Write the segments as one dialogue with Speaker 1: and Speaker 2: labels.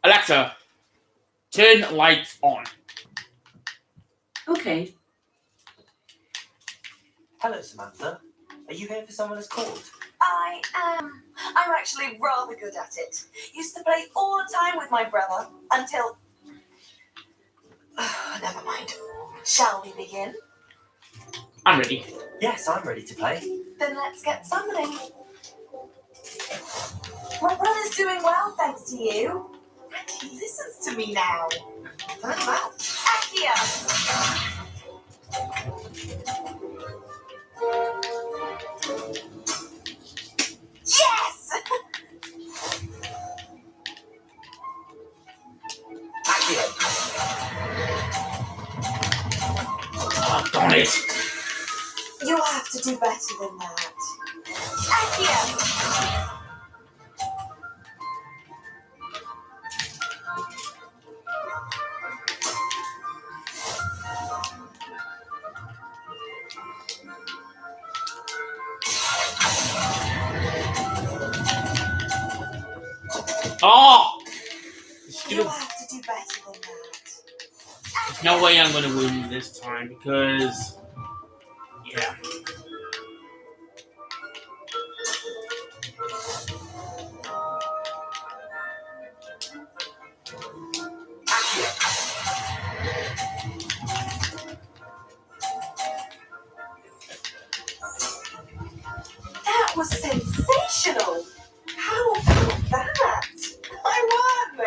Speaker 1: Alexa, turn lights on.
Speaker 2: Okay.
Speaker 3: Hello, Samantha. Are you here for someone who's called?
Speaker 4: I am. I'm actually rather good at it. Used to play all the time with my brother until... Never mind. Shall we begin?
Speaker 1: I'm ready.
Speaker 3: Yes, I'm ready to play.
Speaker 4: Then let's get summoning. My brother's doing well, thanks to you. And he listens to me now. Very well. Akia! Yes!
Speaker 3: Akia!
Speaker 1: Oh, darn it.
Speaker 4: You'll have to do better than that. Akia!
Speaker 1: Oh!
Speaker 4: You'll have to do better than that.
Speaker 1: There's no way I'm going to win this time because... Yeah.
Speaker 4: That was sensational! How about that? I won!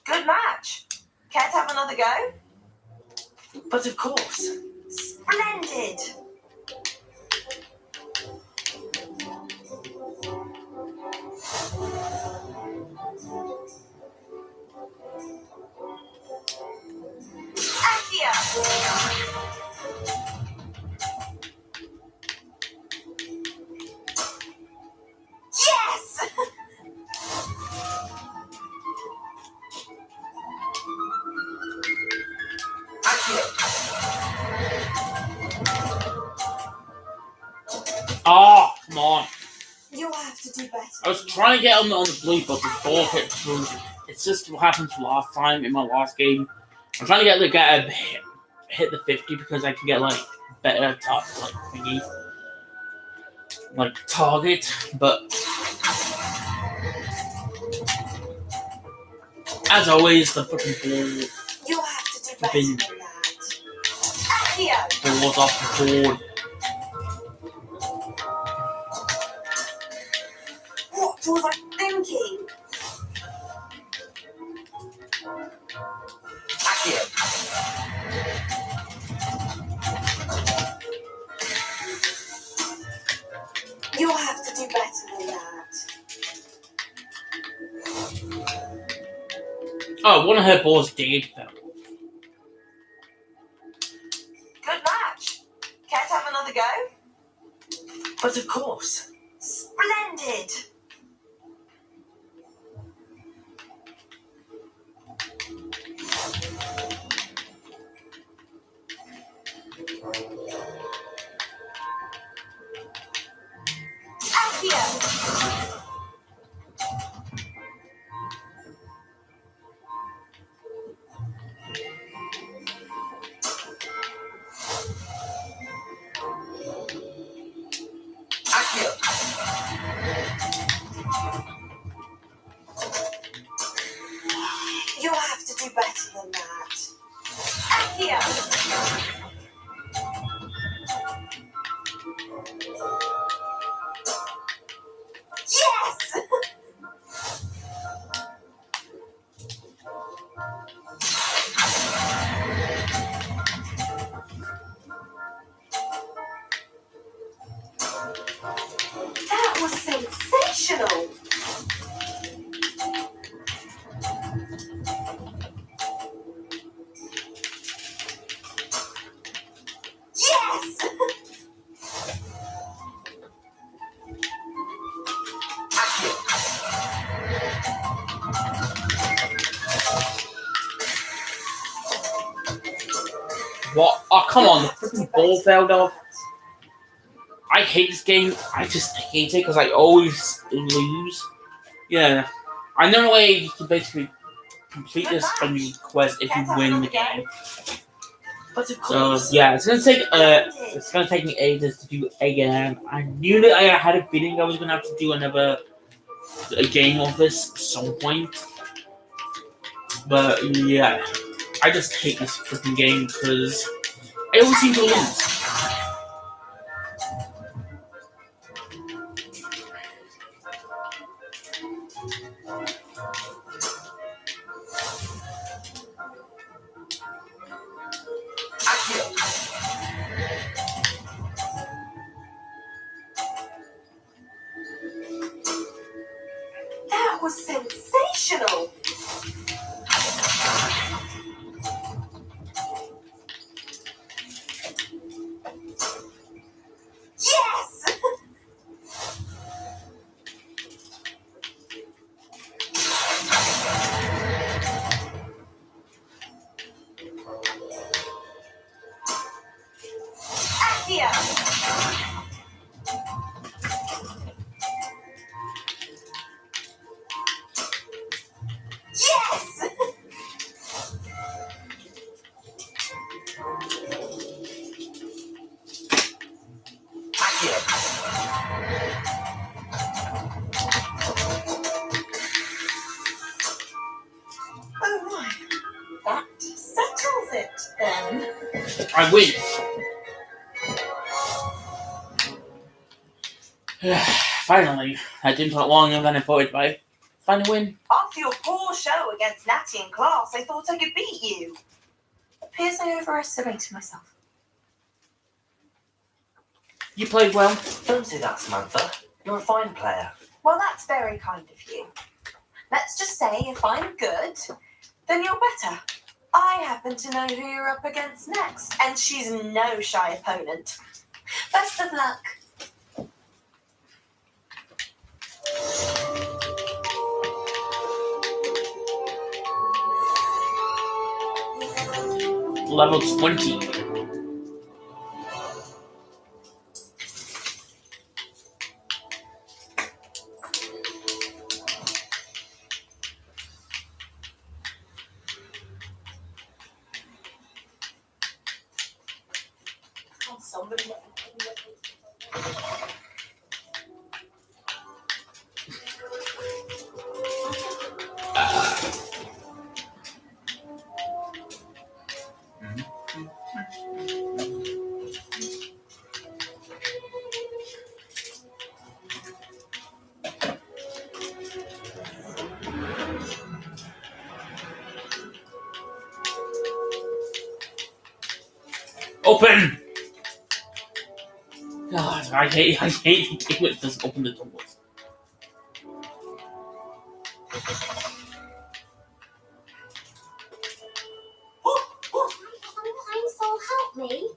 Speaker 4: Good match. Care to have another go?
Speaker 3: But of course.
Speaker 4: Splendid! Akia! Yes!
Speaker 1: Oh, come on.
Speaker 4: You'll have to do better.
Speaker 1: I was trying to get on the blue, but the ball hit through. It's just what happened last time in my last game. I'm trying to get hit the 50 because I can get like better thingy, like target. But as always, the fucking ball
Speaker 4: You'll have to do better than that. Akia!
Speaker 1: falls off the board.
Speaker 4: What was I thinking? You'll have to do better than that.
Speaker 1: Oh, one of her balls did fell.
Speaker 4: Good match. Care to have another go?
Speaker 3: But of course.
Speaker 4: Splendid! Akia! You'll have to do better than that. Akia! Yes! That was sensational! Yes!
Speaker 1: What? Oh, come on, the freaking ball fell off. I hate this game. I just hate it because I always lose. Yeah. I know the way you can basically complete this quest if you win the game.
Speaker 3: But of
Speaker 1: So
Speaker 3: course.
Speaker 1: yeah, it's gonna take me ages to do again. I knew that I had a feeling I was gonna have to do another game of this at some point. But yeah, I just hate this freaking game because I always seem to lose.
Speaker 4: That was sensational. Yes! Accio! Yes! Oh my. That settles it then.
Speaker 1: I win. Finally, that didn't take longer than I thought it might. Finally win.
Speaker 4: After your poor show against Natty in class, I thought I could beat you. Appears I overestimated myself.
Speaker 1: You played well.
Speaker 3: Don't say that, Samantha. You're a fine player.
Speaker 4: Well, that's very kind of you. Let's just say if I'm good, then you're better. I happen to know who you're up against next, and she's no shy opponent. Best of luck.
Speaker 1: Level 20.
Speaker 4: Oh, somebody.
Speaker 1: Open! God, I hate the game that doesn't open the doors.
Speaker 2: Hansel, help me.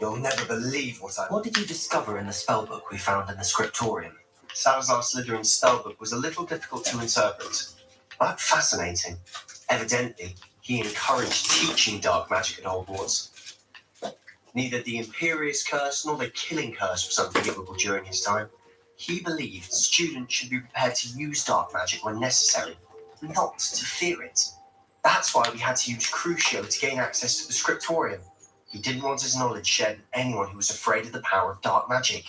Speaker 5: You'll never believe
Speaker 3: What did you discover in the spellbook we found in the scriptorium?
Speaker 5: Salazar Slytherin's spellbook was a little difficult to interpret, but fascinating. Evidently, he encouraged teaching dark magic at Hogwarts. Neither the Imperious Curse nor the Killing Curse was unforgivable during his time. He believed students should be prepared to use dark magic when necessary, not to fear it. That's why we had to use Crucio to gain access to the scriptorium. He didn't want his knowledge shared with anyone who was afraid of the power of dark magic.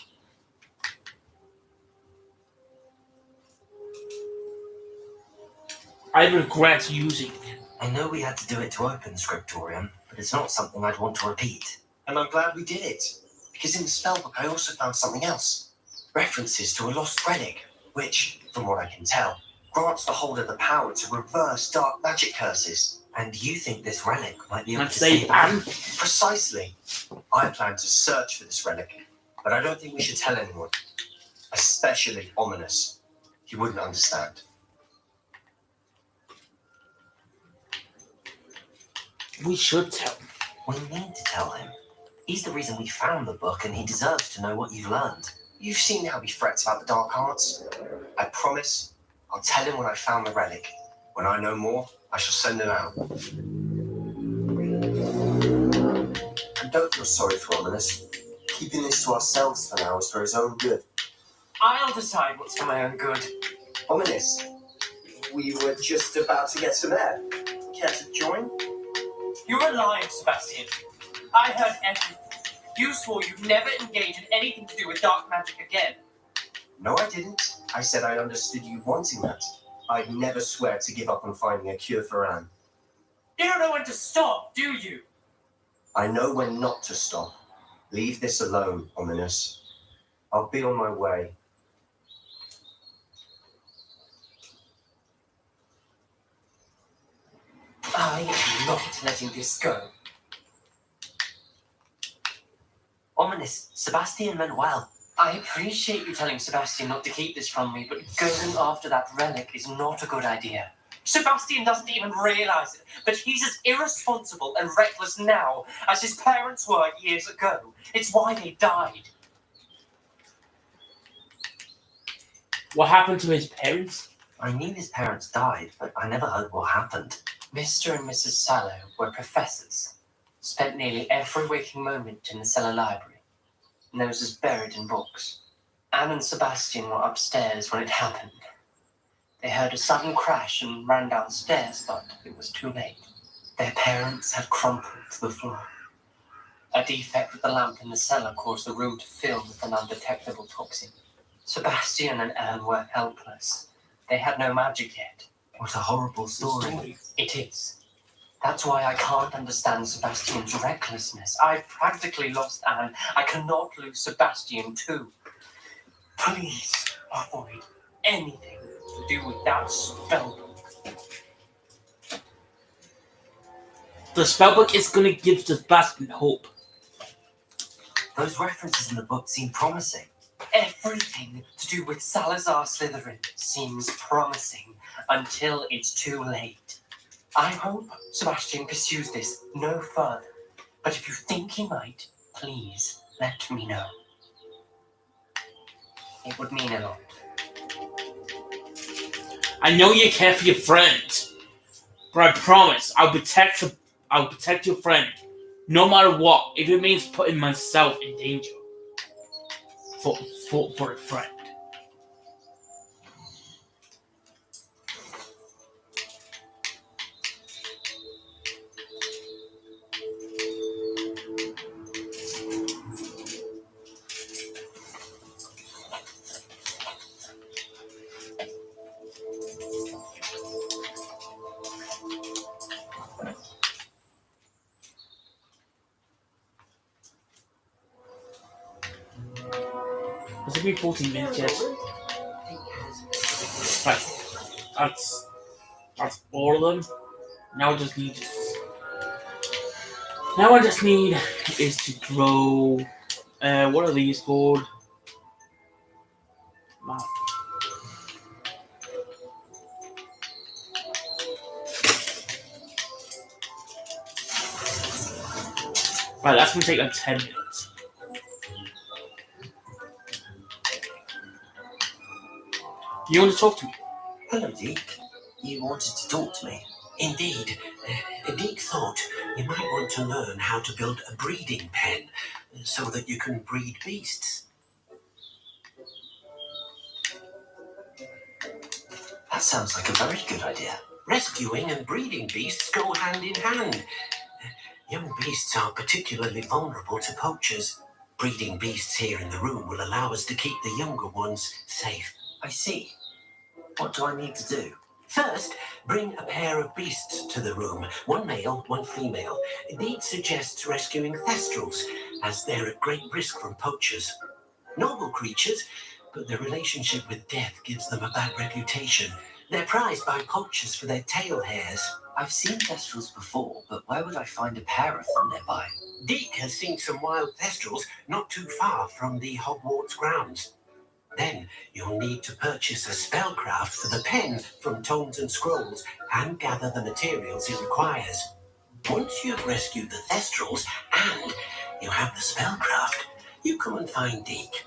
Speaker 1: I regret using it.
Speaker 3: I know we had to do it to open the scriptorium, but it's not something I'd want to repeat.
Speaker 5: And I'm glad we did it, because in the spellbook I also found something else. References to a lost relic, which, from what I can tell, grants the holder the power to reverse dark magic curses.
Speaker 3: And you think this relic might be able
Speaker 1: Let's
Speaker 3: to
Speaker 1: say
Speaker 3: save
Speaker 1: Anne.
Speaker 5: Precisely. I plan to search for this relic, but I don't think we should tell anyone. Especially Ominous. He wouldn't understand.
Speaker 1: We should tell him.
Speaker 3: We need to tell him. He's the reason we found the book, and he deserves to know what you've learned.
Speaker 5: You've seen how he frets about the dark arts. I promise I'll tell him when I found the relic. When I know more, I shall send him out. And don't feel sorry for Ominous. Keeping this to ourselves for now is for his own good.
Speaker 3: I'll decide what's for my own good.
Speaker 5: Ominous, we were just about to get to there. Care to join?
Speaker 6: You were lying, Sebastian. I heard everything. You swore you'd never engage in anything to do with dark magic again.
Speaker 5: No, I didn't. I said I understood you wanting that. I'd never swear to give up on finding a cure for Anne.
Speaker 6: You don't know when to stop, do you?
Speaker 5: I know when not to stop. Leave this alone, Ominous. I'll be on my way.
Speaker 3: I am not letting this go. Ominous, Sebastian meant well. I appreciate you telling Sebastian not to keep this from me, but going after that relic is not a good idea.
Speaker 6: Sebastian doesn't even realize it, but he's as irresponsible and reckless now as his parents were years ago. It's why they died.
Speaker 1: What happened to his parents?
Speaker 3: I knew his parents died, but I never heard what happened.
Speaker 6: Mr. and Mrs. Sallow were professors. Spent nearly every waking moment in the cellar library. Noses buried in books. Anne and Sebastian were upstairs when it happened. They heard a sudden crash and ran downstairs, but it was too late. Their parents had crumpled to the floor. A defect with the lamp in the cellar caused the room to fill with an undetectable toxin. Sebastian and Anne were helpless. They had no magic yet.
Speaker 3: What a horrible story.
Speaker 6: It is. That's why I can't understand Sebastian's recklessness. I've practically lost Anne. I cannot lose Sebastian too. Please avoid anything to do with that spellbook.
Speaker 1: The spellbook is going to give Sebastian hope.
Speaker 3: Those references in the book seem promising.
Speaker 6: Everything to do with Salazar Slytherin seems promising until it's too late. I hope Sebastian pursues this no further, but if you think he might, please let me know. It would mean a lot.
Speaker 1: I know you care for your friend, but I promise I'll protect your friend, no matter what, if it means putting myself in danger for a friend. Has it been 14 minutes yet? Right. That's all of them. Now I just need is to grow. What are these called? Map. Right, that's gonna take like 10 minutes. You want to talk to me?
Speaker 3: Hello, Deke. You wanted to talk to me? Indeed. Deke thought you might want to learn how to build a breeding pen so that you can breed beasts. That sounds like a very good idea. Rescuing and breeding beasts go hand in hand. Young beasts are particularly vulnerable to poachers. Breeding beasts here in the room will allow us to keep the younger ones safe. I see. What do I need to do? First, bring a pair of beasts to the room. One male, one female. Deke suggests rescuing thestrals, as they're at great risk from poachers. Noble creatures, but their relationship with death gives them a bad reputation. They're prized by poachers for their tail hairs. I've seen thestrals before, but where would I find a pair of them nearby? Deke has seen some wild thestrals not too far from the Hogwarts grounds. Then you'll need to purchase a spellcraft for the pen from Tomes and Scrolls and gather the materials it requires. Once you've rescued the Thestrals and you have the spellcraft, you come and find Deke.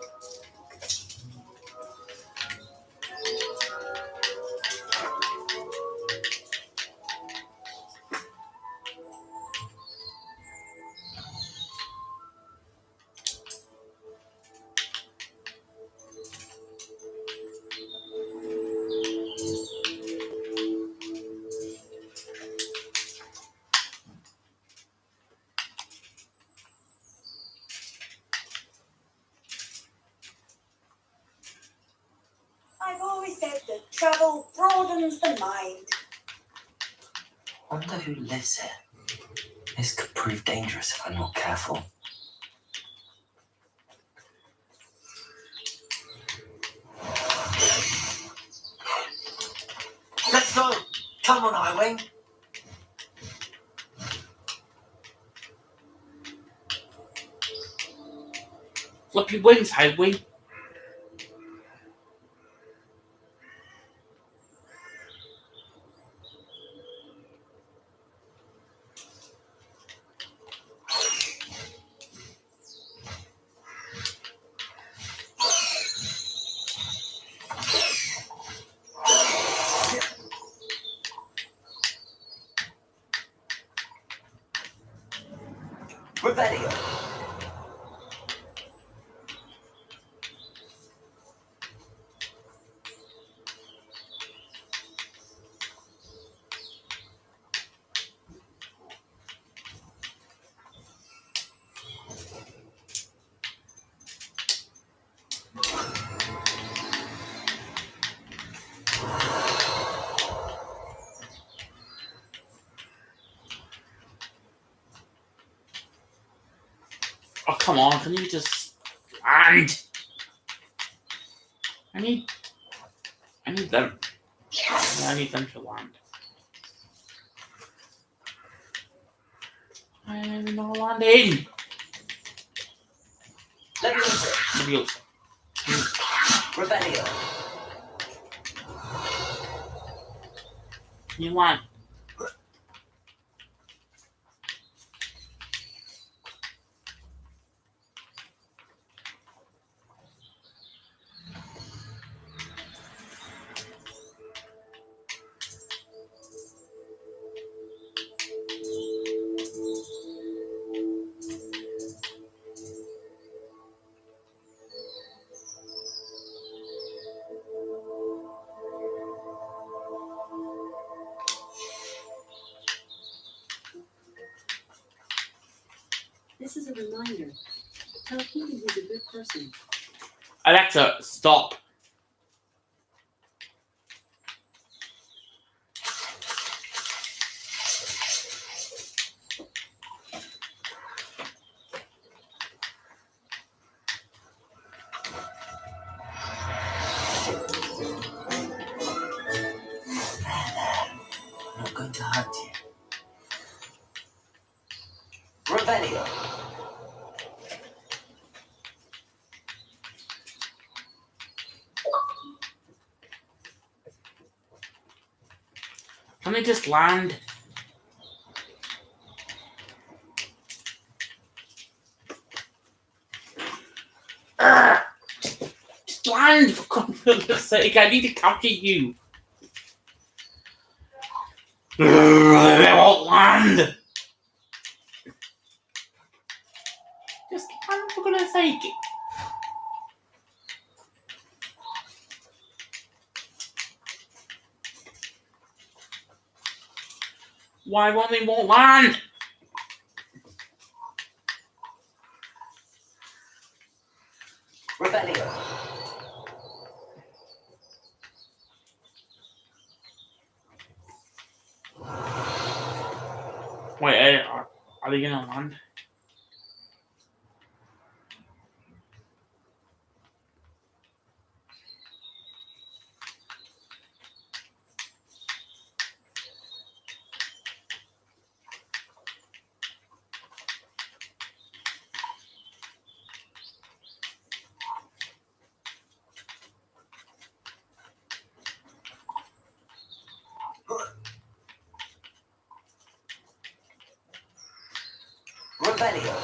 Speaker 2: I've always said that travel broadens the mind.
Speaker 7: Wonder who lives here. This could prove dangerous if I'm not careful.
Speaker 3: Let's go! Come on, Highwing!
Speaker 1: Flip your wings, Highway.
Speaker 3: Revelio!
Speaker 1: Oh, come on, can you just land? I need them. I need them to land. I'm not landing.
Speaker 3: Leviosa! Revelio!
Speaker 1: Can you land?
Speaker 8: This is a reminder. Tell Keaton he's a good person.
Speaker 1: Alexa, stop.
Speaker 7: I'm not going to hurt you.
Speaker 3: Revelio!
Speaker 1: Can they just land? Just land, for goodness sake. I need to capture you. They won't land. Just land, for goodness sake. Why won't they won't land?
Speaker 3: Revelio!
Speaker 1: Wait, are they gonna land?
Speaker 3: Revelio.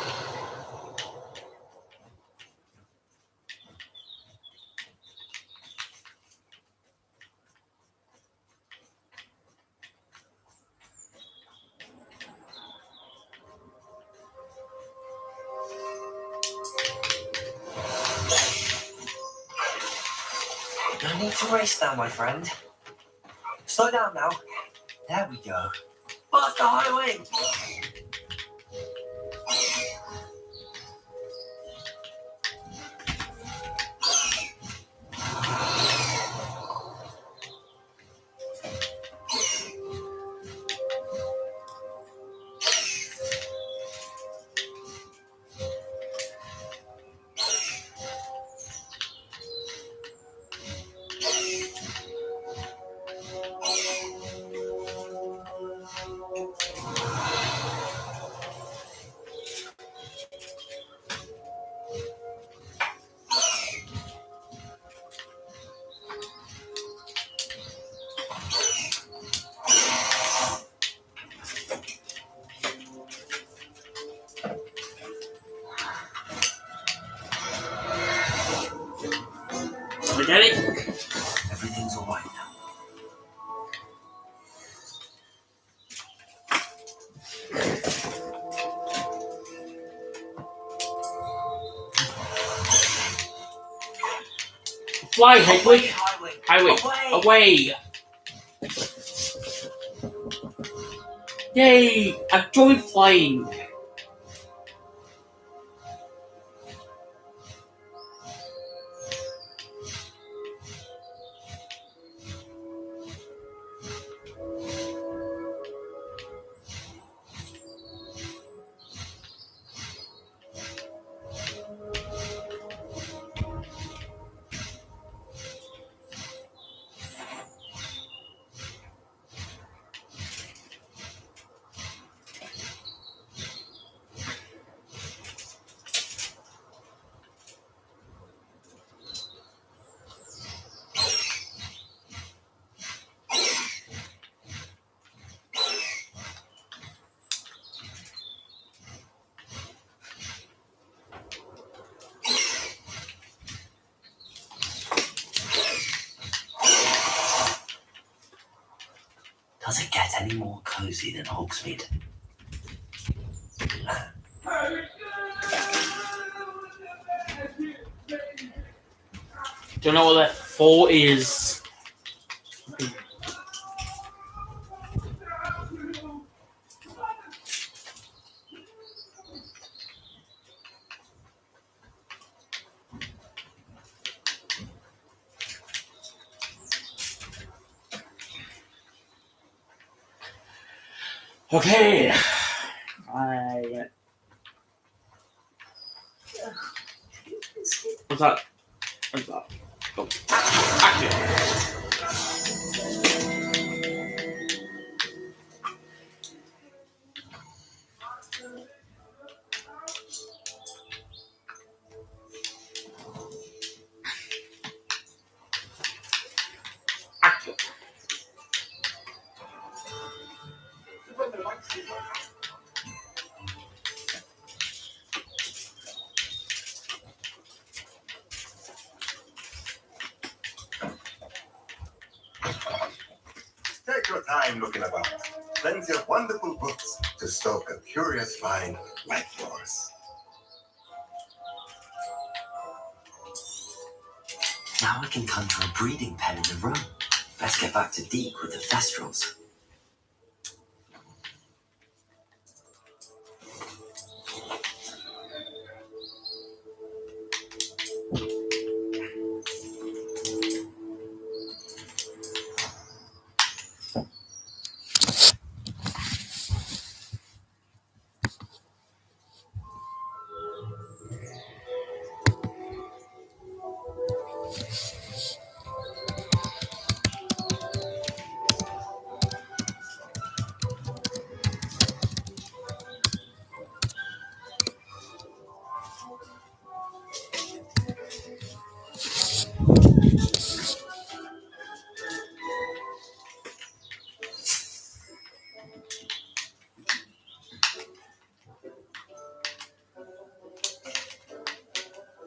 Speaker 3: No need to race now, my friend. Slow down now. There we go. Past the highway.
Speaker 1: We get it?
Speaker 3: Everything's all right now.
Speaker 1: Fly, Higley.
Speaker 3: Highway.
Speaker 1: Highway. Away. Yay! I enjoy flying.
Speaker 3: Does it get any more cozy than Hogsmeade?
Speaker 1: Don't know what that 4 is. Okay. What's that? What's that? Go. Active. Active.
Speaker 9: Take your time looking about. Plenty of wonderful books to stoke a curious mind like yours.
Speaker 3: Now I can conjure a breeding pen in the room. Let's get back to Deke with the Thestrals.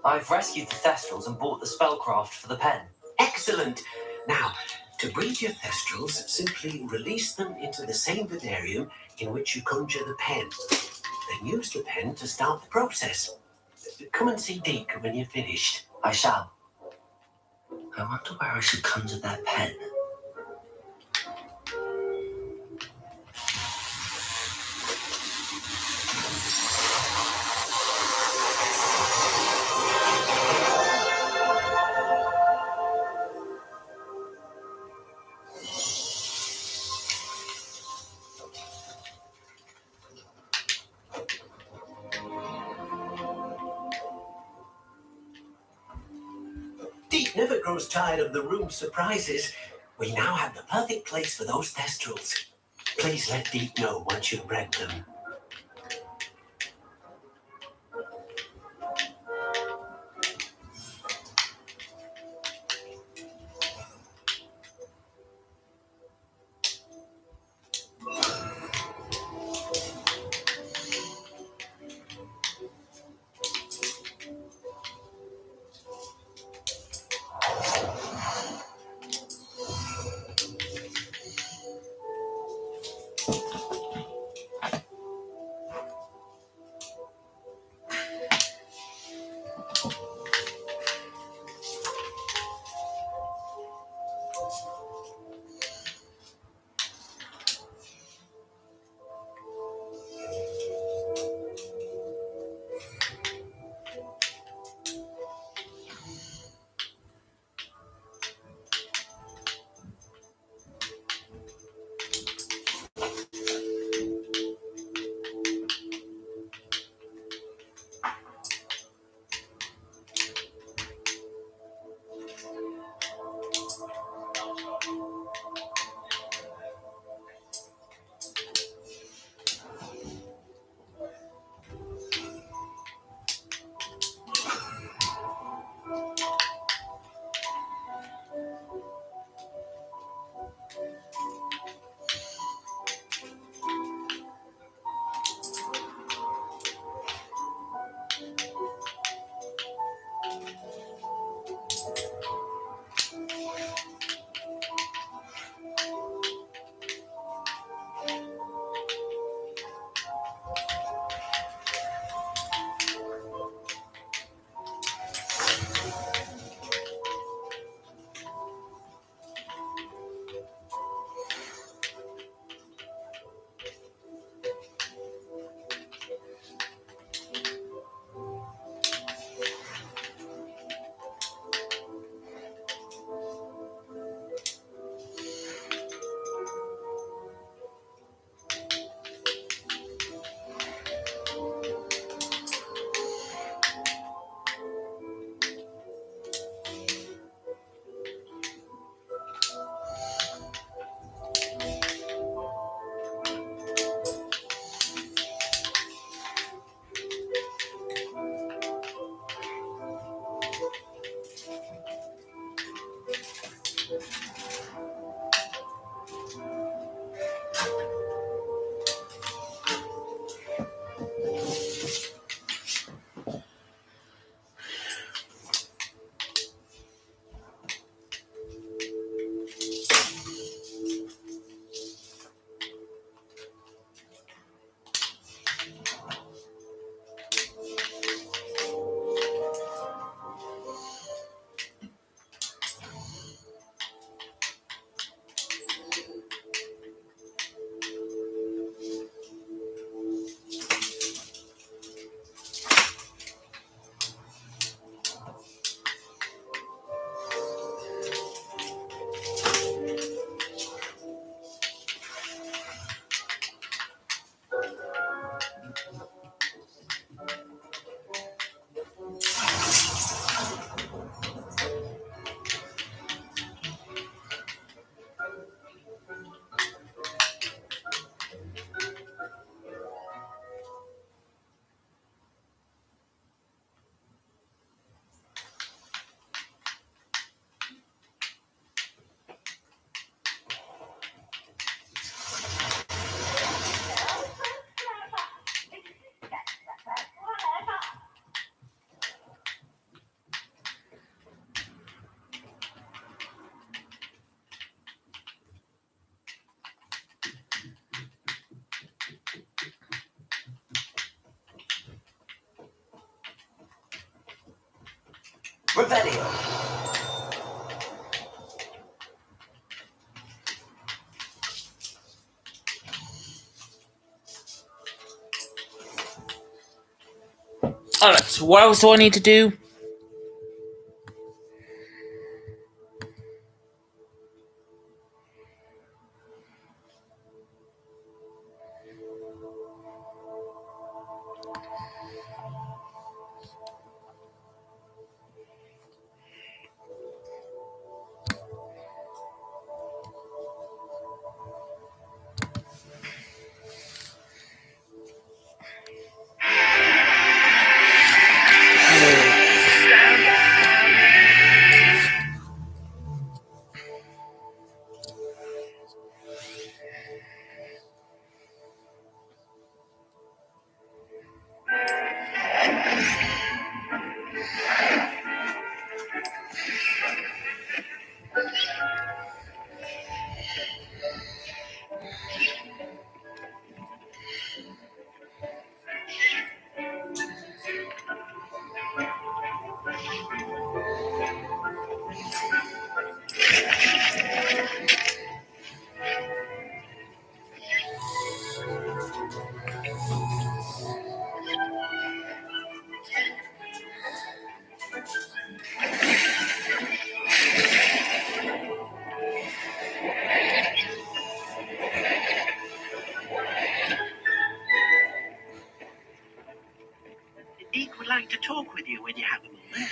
Speaker 7: I've rescued the Thestrals and bought the spellcraft for the pen.
Speaker 3: Excellent. Now, to breed your Thestrals, simply release them into the same vivarium in which you conjure the pen. Then use the pen to start the process. Come and see Deke when you're finished.
Speaker 7: I shall. I wonder where I should conjure that pen.
Speaker 3: Deke never grows tired of the room's surprises. We now have the perfect place for those Thestrals. Please let Deke know once you've bred them. Revelio.
Speaker 1: Alright, so what else do I need to do?
Speaker 3: Deke would like to talk with you when you have a moment.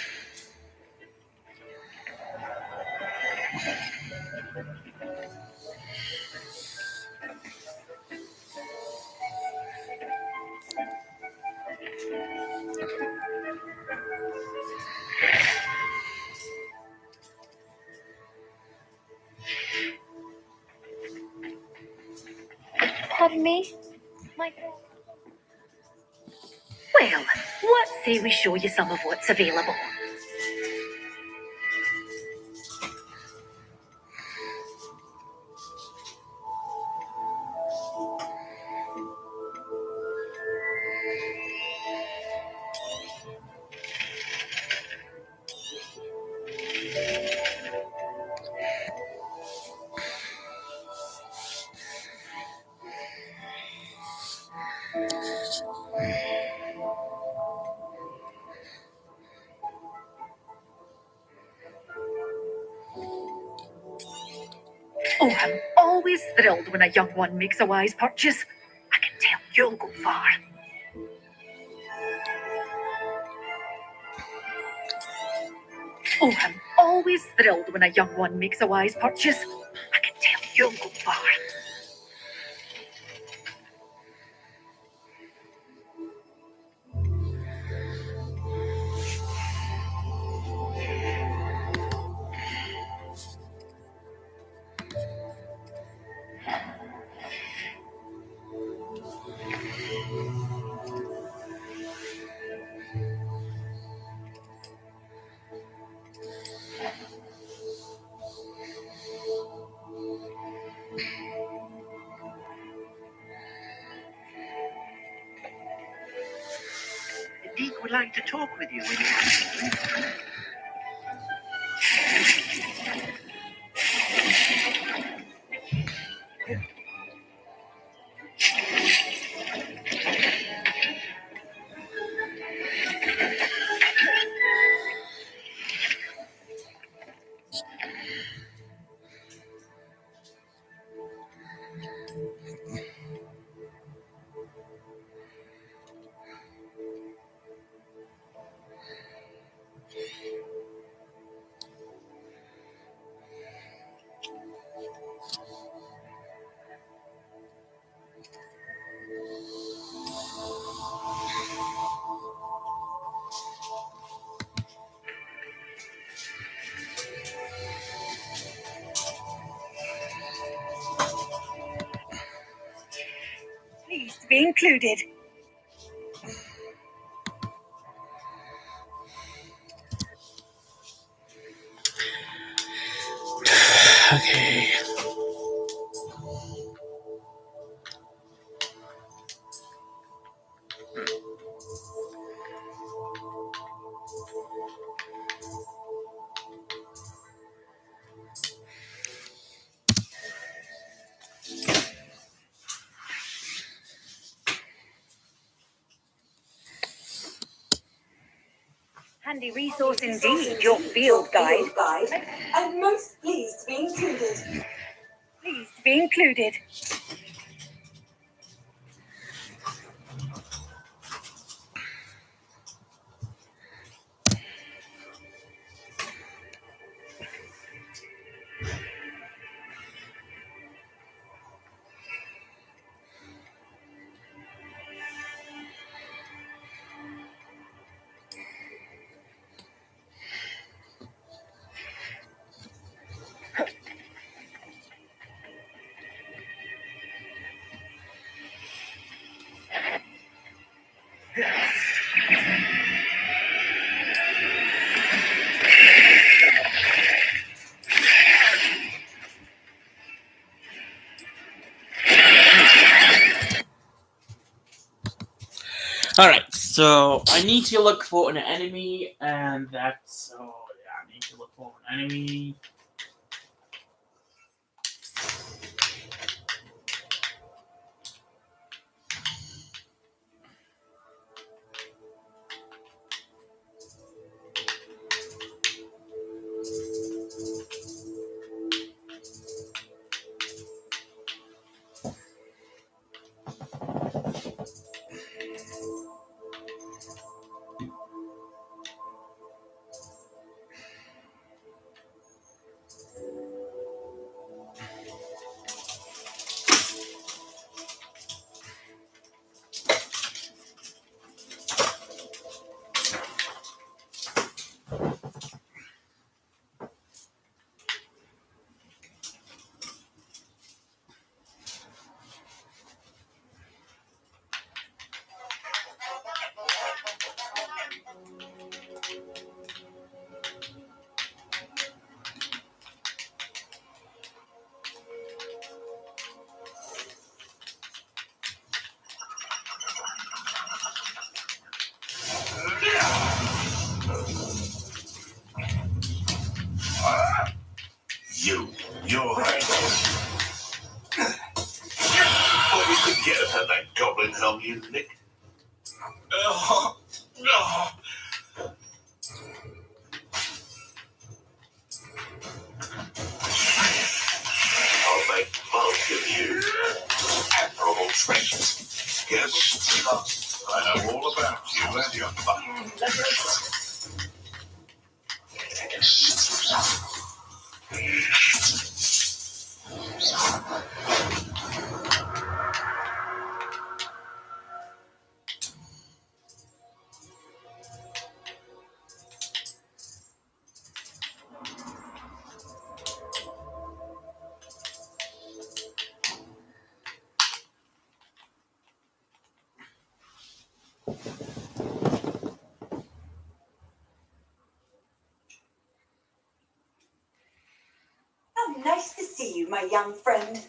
Speaker 10: Pardon me? My Well, what say we show you some of what's available? Oh, I'm always thrilled when a young one makes a wise purchase. I can tell you'll go far. Oh, I'm always thrilled when a young one makes a wise purchase. I can tell you'll go far.
Speaker 3: Deke would like to talk with you when you have a moment.
Speaker 10: Pleased to be included.
Speaker 1: Okay.
Speaker 10: Handy resource indeed, your field guide.
Speaker 2: I'm most pleased to be included.
Speaker 10: Pleased to be included.
Speaker 1: Alright, so I need to look for an enemy, and that's... So, yeah, I need to look for an enemy.
Speaker 9: You're right. What we could get out of that goblin helm you nicked? I'll make most of you. Admirable treasures. Yes, I know all about you and your butt.
Speaker 2: How nice to see you, my young friend.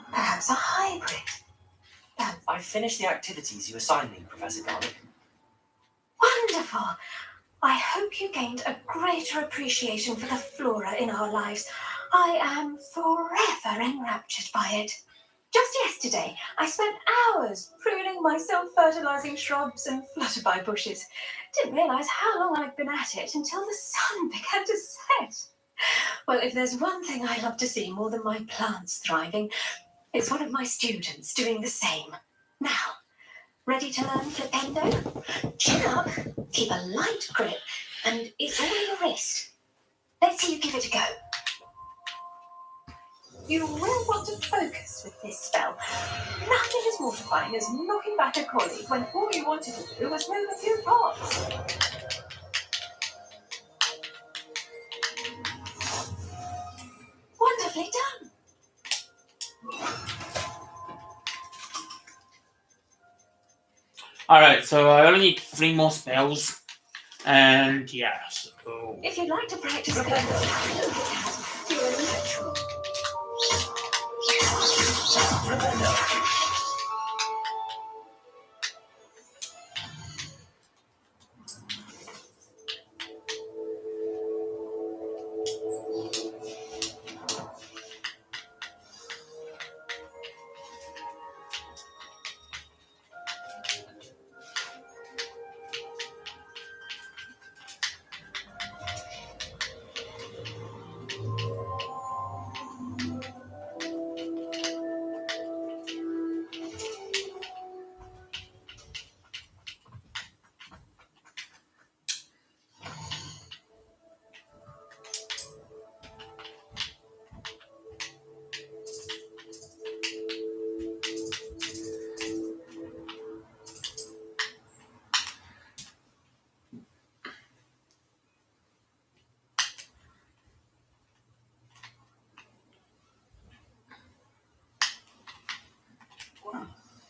Speaker 4: Perhaps a hybrid.
Speaker 7: I've finished the activities you assigned me, Professor Garlick.
Speaker 4: Wonderful. I hope you gained a greater appreciation for the flora in our lives. I am forever enraptured by it. Just yesterday, I spent hours pruning my self-fertilizing shrubs and flutterby bushes. Didn't realize how long I'd been at it until the sun began to set. Well, if there's one thing I love to see more than my plants thriving, it's one of my students doing the same. Now, ready to learn flipendo? Chin up, keep a light grip, and it's all in your wrist. Let's see you give it a go. You will want to focus with this spell. Nothing as mortifying as knocking back a colleague when all you wanted to do was move a few pots. Wonderfully done.
Speaker 1: Alright, so I only need 3 more spells. And yeah, so...
Speaker 4: If you'd like to practice a bit of you're natural.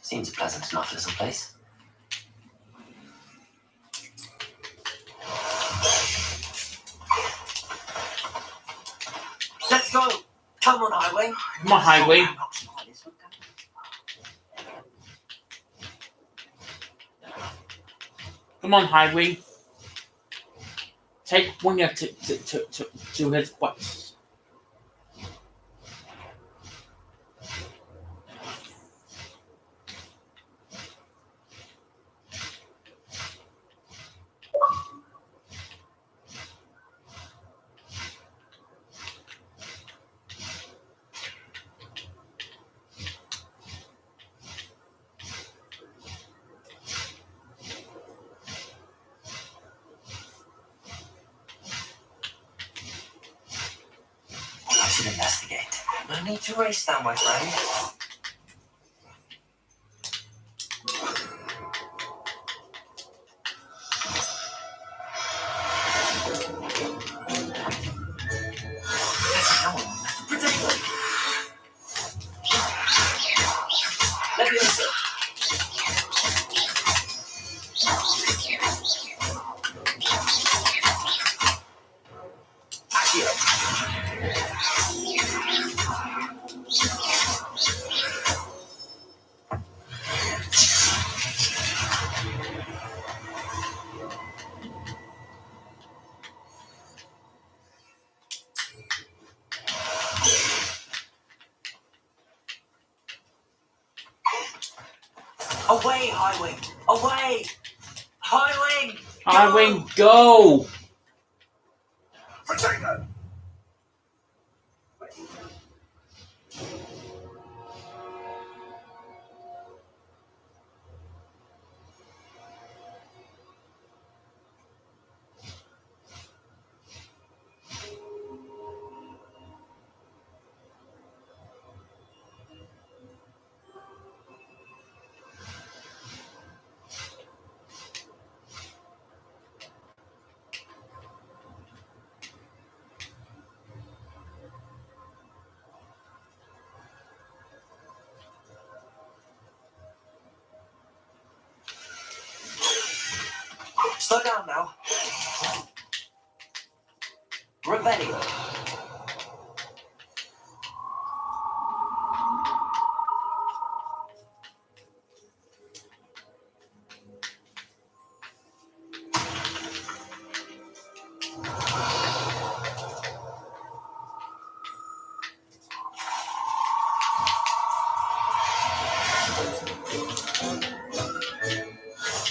Speaker 7: Seems a pleasant enough little place.
Speaker 3: Let's go. Come on, Highway.
Speaker 1: Come on, Highway. Come on, Highway. Take Winger to his quest.
Speaker 7: I should investigate.
Speaker 3: No need to race that, my friend. Let me listen. Away, Highway! Away! Highway!
Speaker 1: Highway, go!
Speaker 9: Potato!
Speaker 3: Slow down now. Revelli.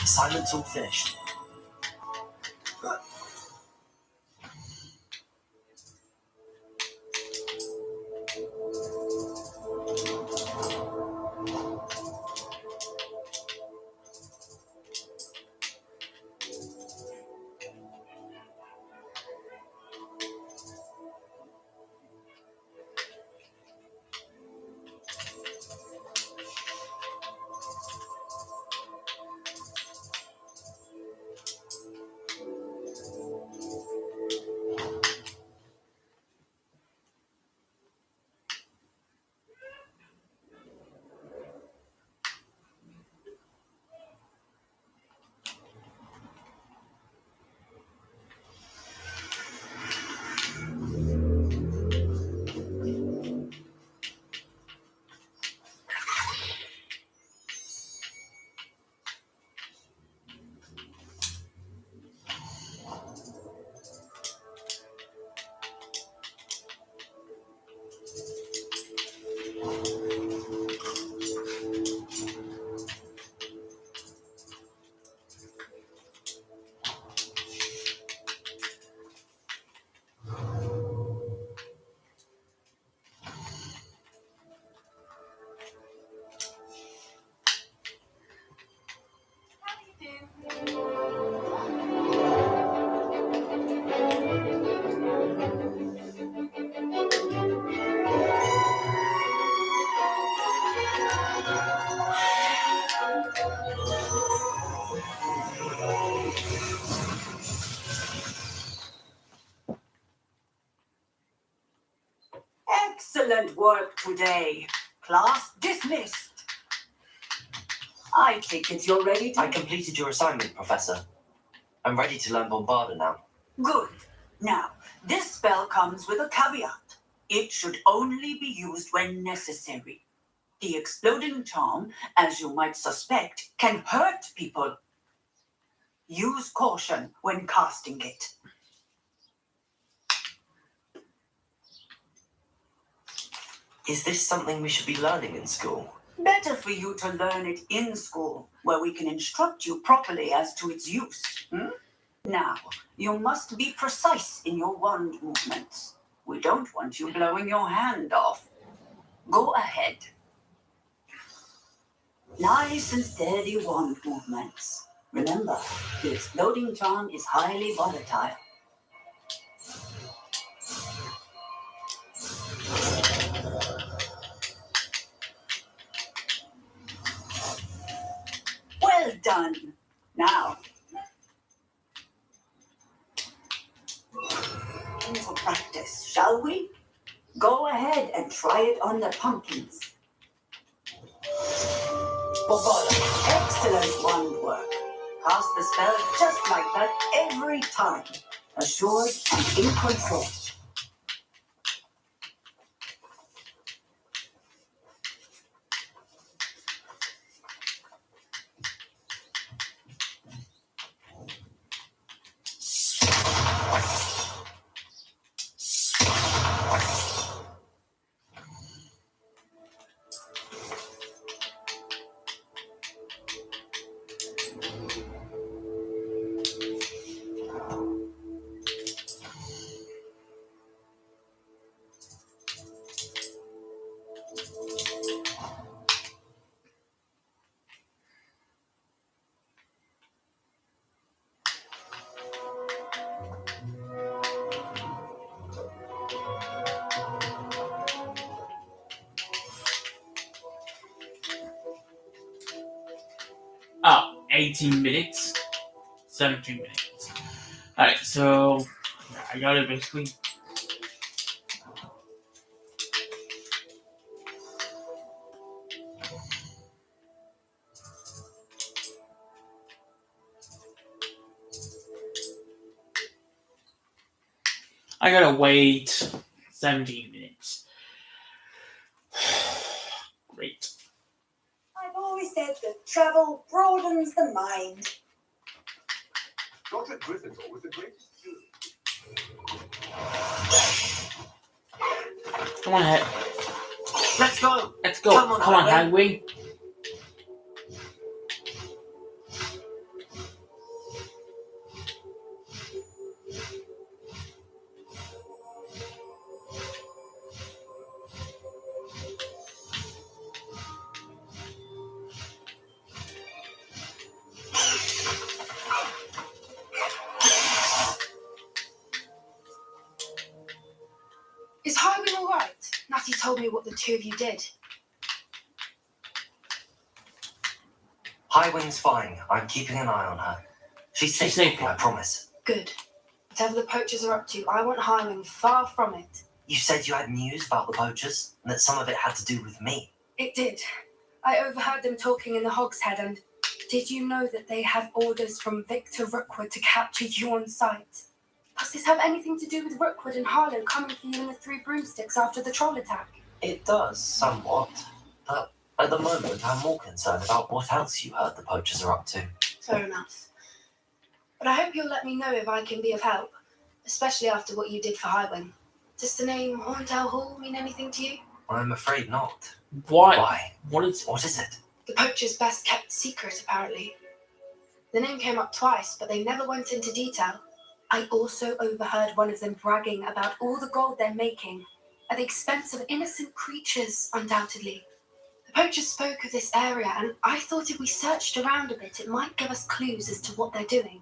Speaker 3: Assignment's all finished.
Speaker 2: Excellent work today. Class dismissed. I take it you're ready to...
Speaker 7: I completed your assignment, Professor. I'm ready to learn Bombarda now.
Speaker 2: Good. Now, this spell comes with a caveat. It should only be used when necessary. The exploding charm, as you might suspect, can hurt people. Use caution when casting it.
Speaker 7: Is this something we should be learning in school?
Speaker 2: Better for you to learn it in school, where we can instruct you properly as to its use. Now, you must be precise in your wand movements. We don't want you blowing your hand off. Go ahead. Nice and steady wand movements. Remember, the exploding charm is highly volatile. Well done. Now, into practice, shall we? Go ahead and try it on the pumpkins. Excellent wand work. Cast the spell just like that every time. Assured and in control.
Speaker 1: Oh, 18 minutes. 17 minutes. Alright, so I got it basically. I gotta wait 17 minutes. Great.
Speaker 2: I've always said that travel broadens the mind.
Speaker 9: Dr. Gryffindor was the greatest student.
Speaker 1: Come on ahead.
Speaker 3: Let's go.
Speaker 1: Let's go.
Speaker 3: Come on,
Speaker 1: Highway.
Speaker 11: Is Highway all right? Natty told me what the two of you did.
Speaker 7: Highwing's fine. I'm keeping an eye on her. She's safe, I promise.
Speaker 11: Good. Whatever the poachers are up to, I want Highwing far from it.
Speaker 7: You said you had news about the poachers, and that some of it had to do with me.
Speaker 11: It did. I overheard them talking in the Hogshead, and did you know that they have orders from Victor Rookwood to capture you on sight? Does this have anything to do with Rookwood and Harlow coming for you in the Three Broomsticks after the troll attack?
Speaker 7: It does, somewhat. But at the moment, I'm more concerned about what else you heard the poachers are up to.
Speaker 11: Fair enough. But I hope you'll let me know if I can be of help, especially after what you did for Highwing. Does the name Horntail Hall mean anything to you?
Speaker 7: I'm afraid not.
Speaker 1: Why? What is
Speaker 7: it?
Speaker 11: The poacher's best kept secret, apparently. The name came up twice, but they never went into detail. I also overheard one of them bragging about all the gold they're making, at the expense of innocent creatures, undoubtedly. The poachers spoke of this area, and I thought if we searched around a bit, it might give us clues as to what they're doing.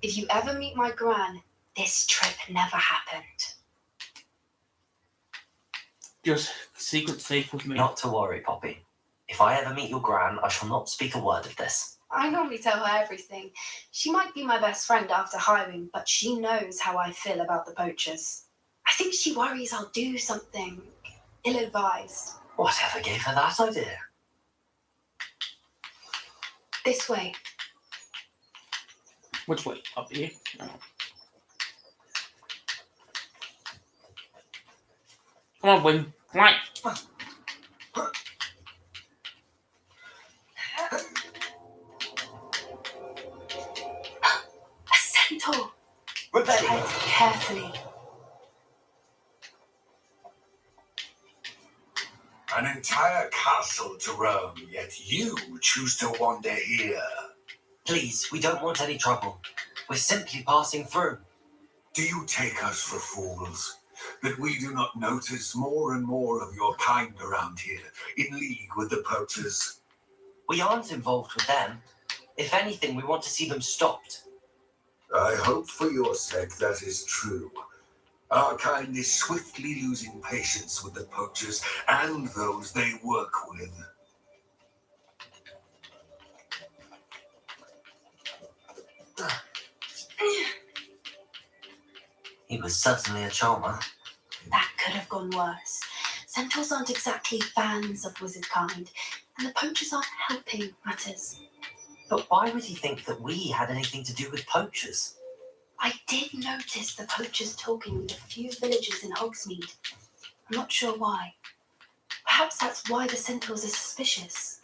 Speaker 11: If you ever meet my gran, this trip never happened.
Speaker 1: just secret safe with me?
Speaker 7: Not to worry, Poppy. If I ever meet your gran, I shall not speak a word of this.
Speaker 11: I normally tell her everything. She might be my best friend after hiring, but she knows how I feel about the poachers. I think she worries I'll do something ill-advised.
Speaker 7: Whatever gave her that idea?
Speaker 11: This way.
Speaker 1: Which way? Up here? No. Come on, Wim. Come on.
Speaker 11: A centaur.
Speaker 5: Rebellion.
Speaker 11: Tread carefully.
Speaker 9: An entire castle to roam, yet you choose to wander here.
Speaker 7: Please, we don't want any trouble. We're simply passing through.
Speaker 9: Do you take us for fools? That we do not notice more and more of your kind around here, in league with the poachers?
Speaker 7: We aren't involved with them. If anything, we want to see them stopped.
Speaker 9: I hope for your sake that is true. Our kind is swiftly losing patience with the poachers and those they work with.
Speaker 7: He was certainly a charmer.
Speaker 11: That could have gone worse. Centaurs aren't exactly fans of wizard kind, and the poachers aren't helping matters.
Speaker 7: But why would he think that we had anything to do with poachers?
Speaker 11: I did notice the poachers talking with a few villagers in Hogsmeade. I'm not sure why. Perhaps that's why the centaurs are suspicious.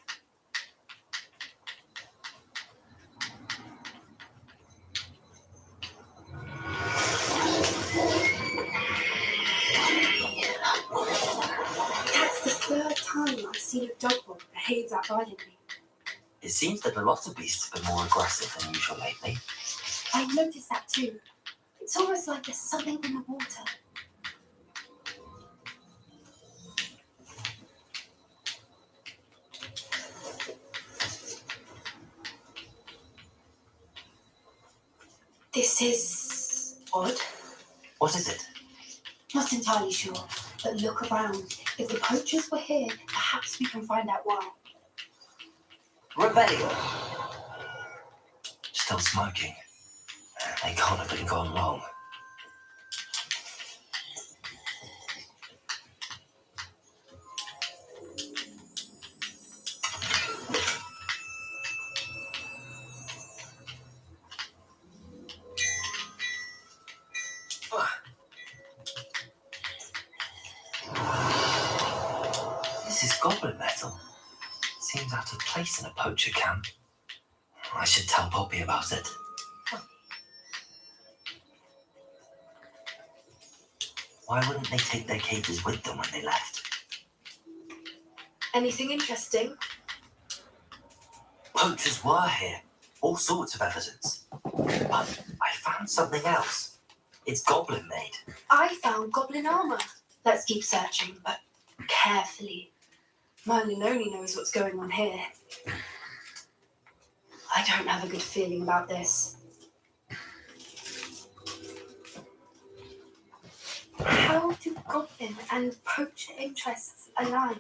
Speaker 11: That's the third time I've seen a dog boy behave that violently.
Speaker 7: It seems that a lot of beasts have been more aggressive than usual lately.
Speaker 11: I've noticed that too. It's almost like there's something in the water. This is odd.
Speaker 7: What is it?
Speaker 11: Not entirely sure, but look around. If the poachers were here, perhaps we can find out why.
Speaker 7: Rebellion. Still smoking. They can't have been gone long. This is goblin metal. Seems out of place in a poacher camp. I should tell Poppy about it. Why wouldn't they take their cages with them when they left?
Speaker 11: Anything interesting?
Speaker 7: Poachers were here. All sorts of evidence. But I found something else. It's goblin made.
Speaker 11: I found goblin armor. Let's keep searching, but carefully. Merlin only knows what's going on here. I don't have a good feeling about this. How do goblin and poacher interests align?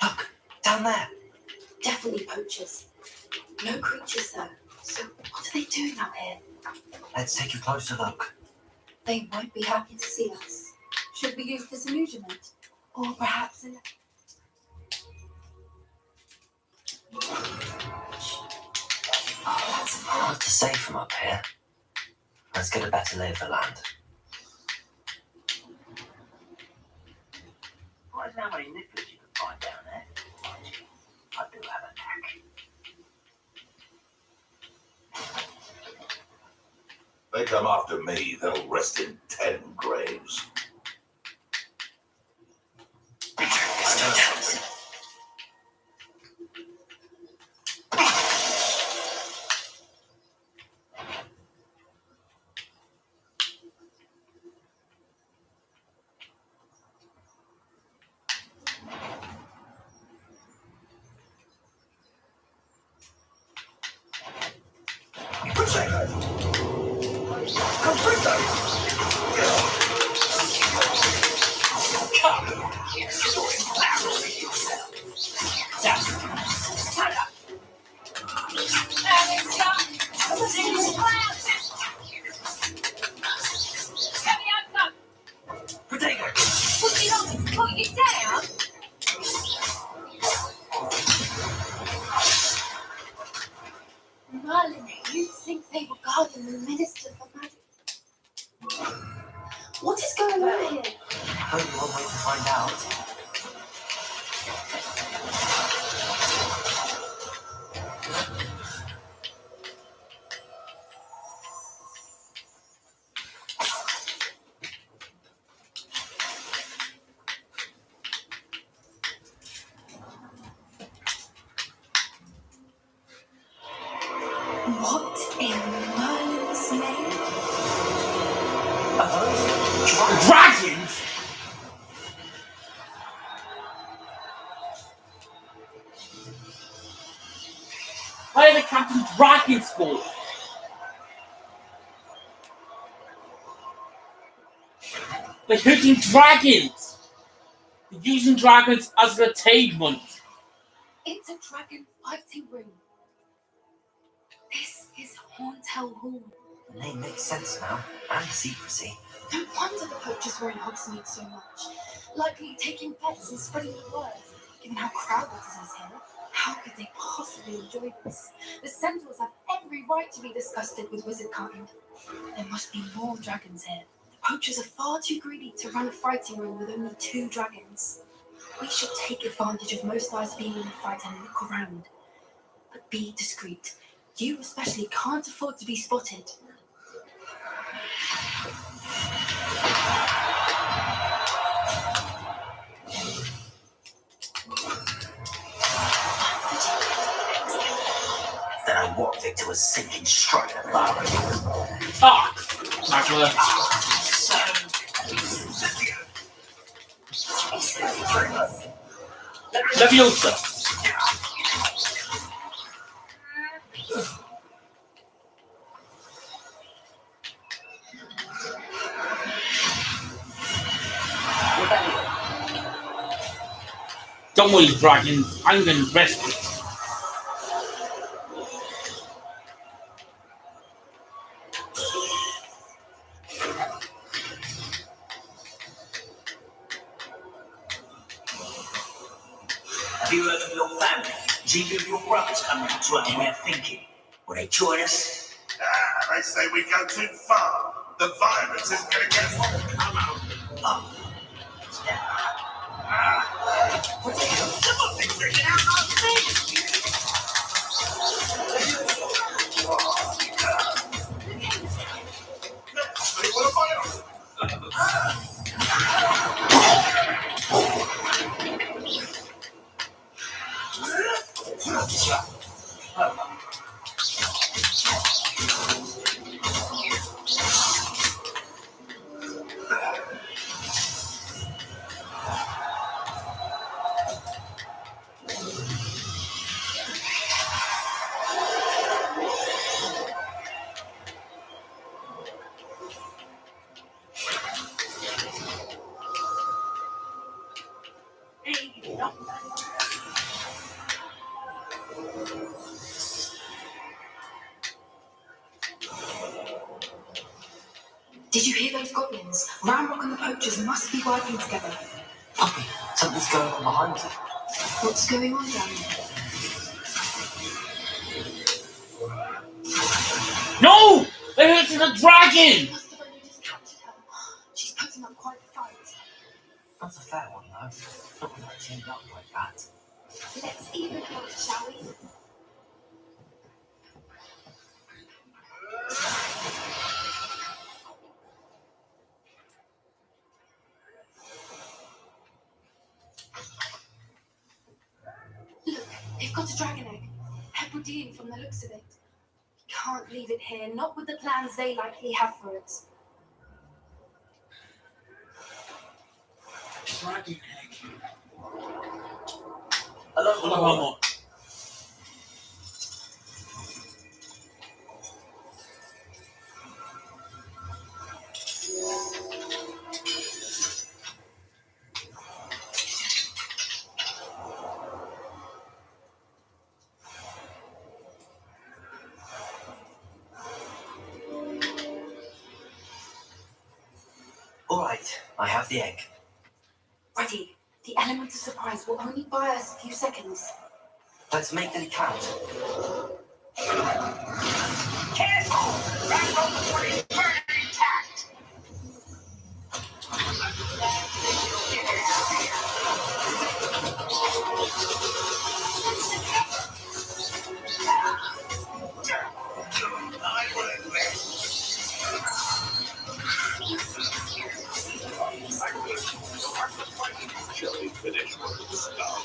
Speaker 7: Look, down there.
Speaker 11: Definitely poachers. No creatures though. So what are they doing out here?
Speaker 7: Let's take a closer look.
Speaker 11: They won't be happy to see us. Should we use disillusionment? Or perhaps an...
Speaker 7: Oh, that's hard to say from up here. Let's get a better lay of the land. I don't know how many nippers you can find down there. Mind you, I do have a knack.
Speaker 9: They come after me, they'll rest in 10 graves.
Speaker 11: What is going on here?
Speaker 7: Only one way to find out.
Speaker 11: What in Merlin's name?
Speaker 7: Are those
Speaker 1: Dragons! Why are the Captain Dragons for? They're hunting dragons! They're using dragons as entertainment.
Speaker 11: It's a dragon fighting room. This is Hauntel Hall.
Speaker 7: The name makes sense now, and secrecy.
Speaker 11: No wonder the poachers were in Hogsmeade so much. Likely taking bets and spreading the word. Given how crowded it is here, how could they possibly enjoy this? The centaurs have every right to be disgusted with wizard kind. There must be more dragons here. The poachers are far too greedy to run a fighting room with only 2 dragons. We should take advantage of most eyes being in the fight and look around. But be discreet. You especially can't afford to be spotted.
Speaker 3: Then I what Victor was sinking straight at the bar.
Speaker 1: Ah! Magma. Leviosa. Don't worry, dragons. I'm gonna rescue you.
Speaker 3: Have you heard from your family? Is either of your brothers coming out to what we're thinking? Will they join us?
Speaker 9: They say we go too far. The violence is going to get us all come out.
Speaker 3: Oh. Something's taking out our feet!
Speaker 9: They want to fight us.
Speaker 11: Did you hear those goblins? Ramrock and the poachers must be working together.
Speaker 7: Poppy, something's going on behind you.
Speaker 11: What's going on down there?
Speaker 1: No! They're hitting a dragon!
Speaker 11: Must have only just captured her. She's putting up quite a fight.
Speaker 7: Not a fair one, though. Not when I teamed up like that.
Speaker 11: Let's even her, shall we? Look, they've got a dragon egg. Hebridean from the looks of it. We can't leave it here, not with the plans they likely have for it.
Speaker 1: Dragon egg.
Speaker 3: Hello.
Speaker 7: All right, I have the egg.
Speaker 11: Ready. The element of surprise will only buy us a few seconds.
Speaker 7: Let's make them count.
Speaker 3: Careful! Ramrock before he's burning intact!
Speaker 9: Jellyfish stuff.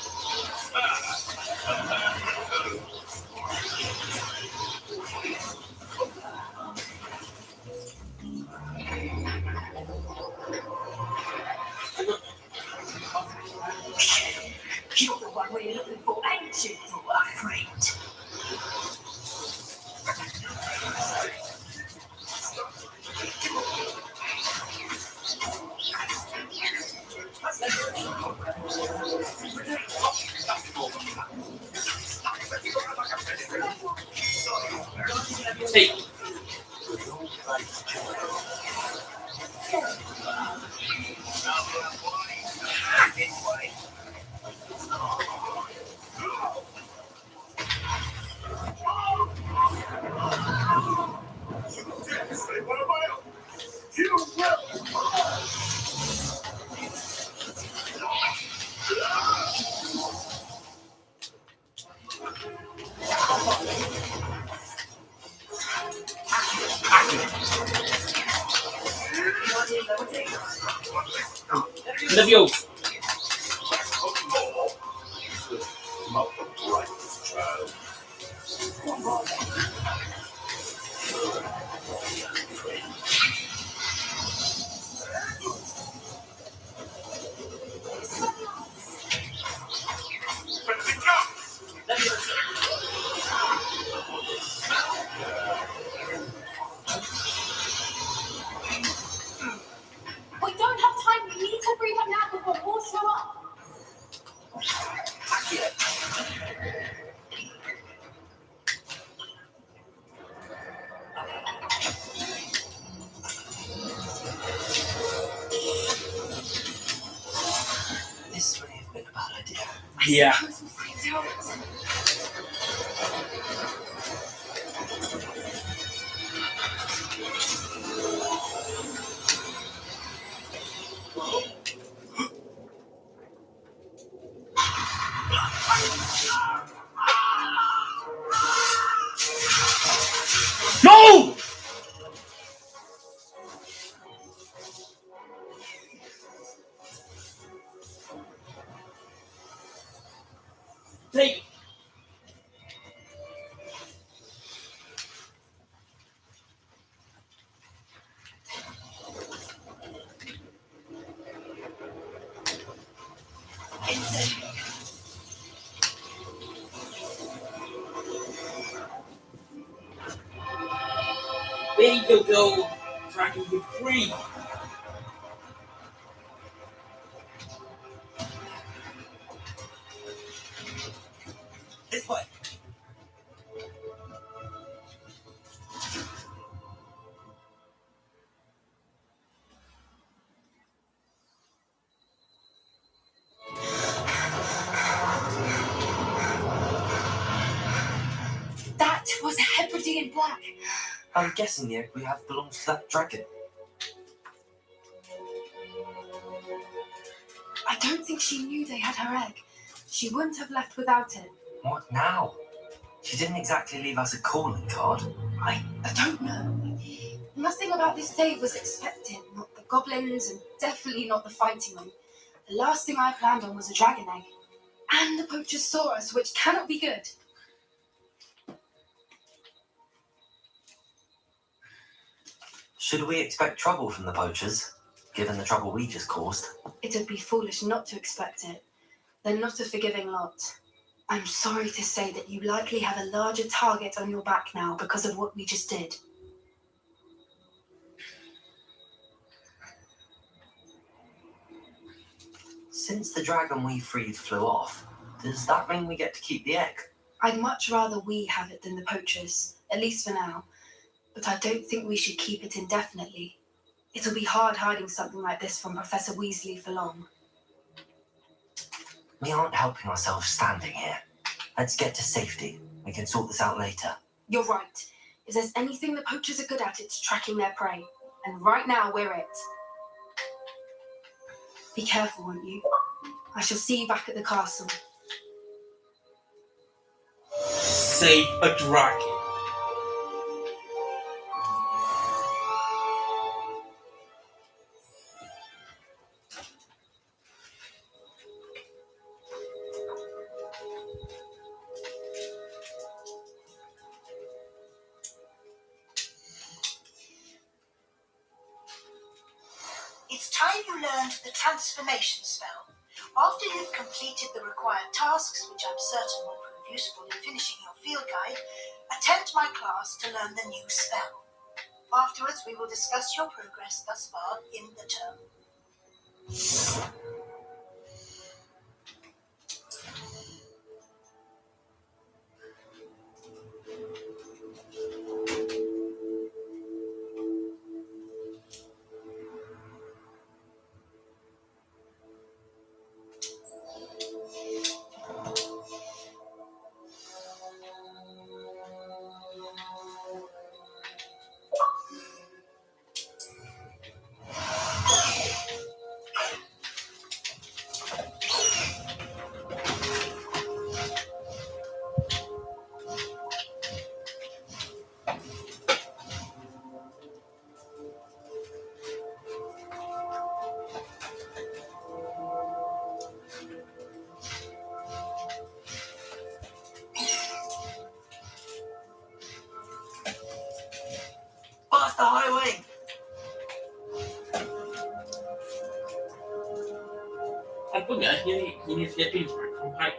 Speaker 2: You're the one we're looking for, ain't you, friend?
Speaker 1: Hey. Levio.
Speaker 11: We don't have time. We need to free her now before more show up.
Speaker 7: This may have been a bad idea.
Speaker 1: Yeah.
Speaker 11: I suppose we'll find out.
Speaker 1: No! Take. There you go. Tracking you free.
Speaker 7: This way.
Speaker 11: That was a Hebridean black.
Speaker 7: I'm guessing the egg we have belongs to that dragon.
Speaker 11: I don't think she knew they had her egg. She wouldn't have left without it.
Speaker 7: What now? She didn't exactly leave us a calling card.
Speaker 11: I don't know. Nothing about this day was expected. Not the goblins, and definitely not the fighting one. The last thing I planned on was a dragon egg. And the poachers saw us, which cannot be good.
Speaker 7: Should we expect trouble from the poachers, given the trouble we just caused?
Speaker 11: It'd be foolish not to expect it. They're not a forgiving lot. I'm sorry to say that you likely have a larger target on your back now because of what we just did.
Speaker 7: Since the dragon we freed flew off, does that mean we get to keep the egg?
Speaker 11: I'd much rather we have it than the poachers, at least for now. But I don't think we should keep it indefinitely. It'll be hard hiding something like this from Professor Weasley for long.
Speaker 7: We aren't helping ourselves standing here. Let's get to safety. We can sort this out later.
Speaker 11: You're right. If there's anything the poachers are good at, it's tracking their prey. And right now, we're it. Be careful, won't you? I shall see you back at the castle.
Speaker 1: Save a dragon.
Speaker 12: It's time you learned the transformation spell. After you've completed the required tasks, which I'm certain will prove useful in finishing your field guide, attend my class to learn the new spell. Afterwards, we will discuss your progress thus far in the term.
Speaker 2: Past the highway!
Speaker 1: I forget, he needs to get these right from height.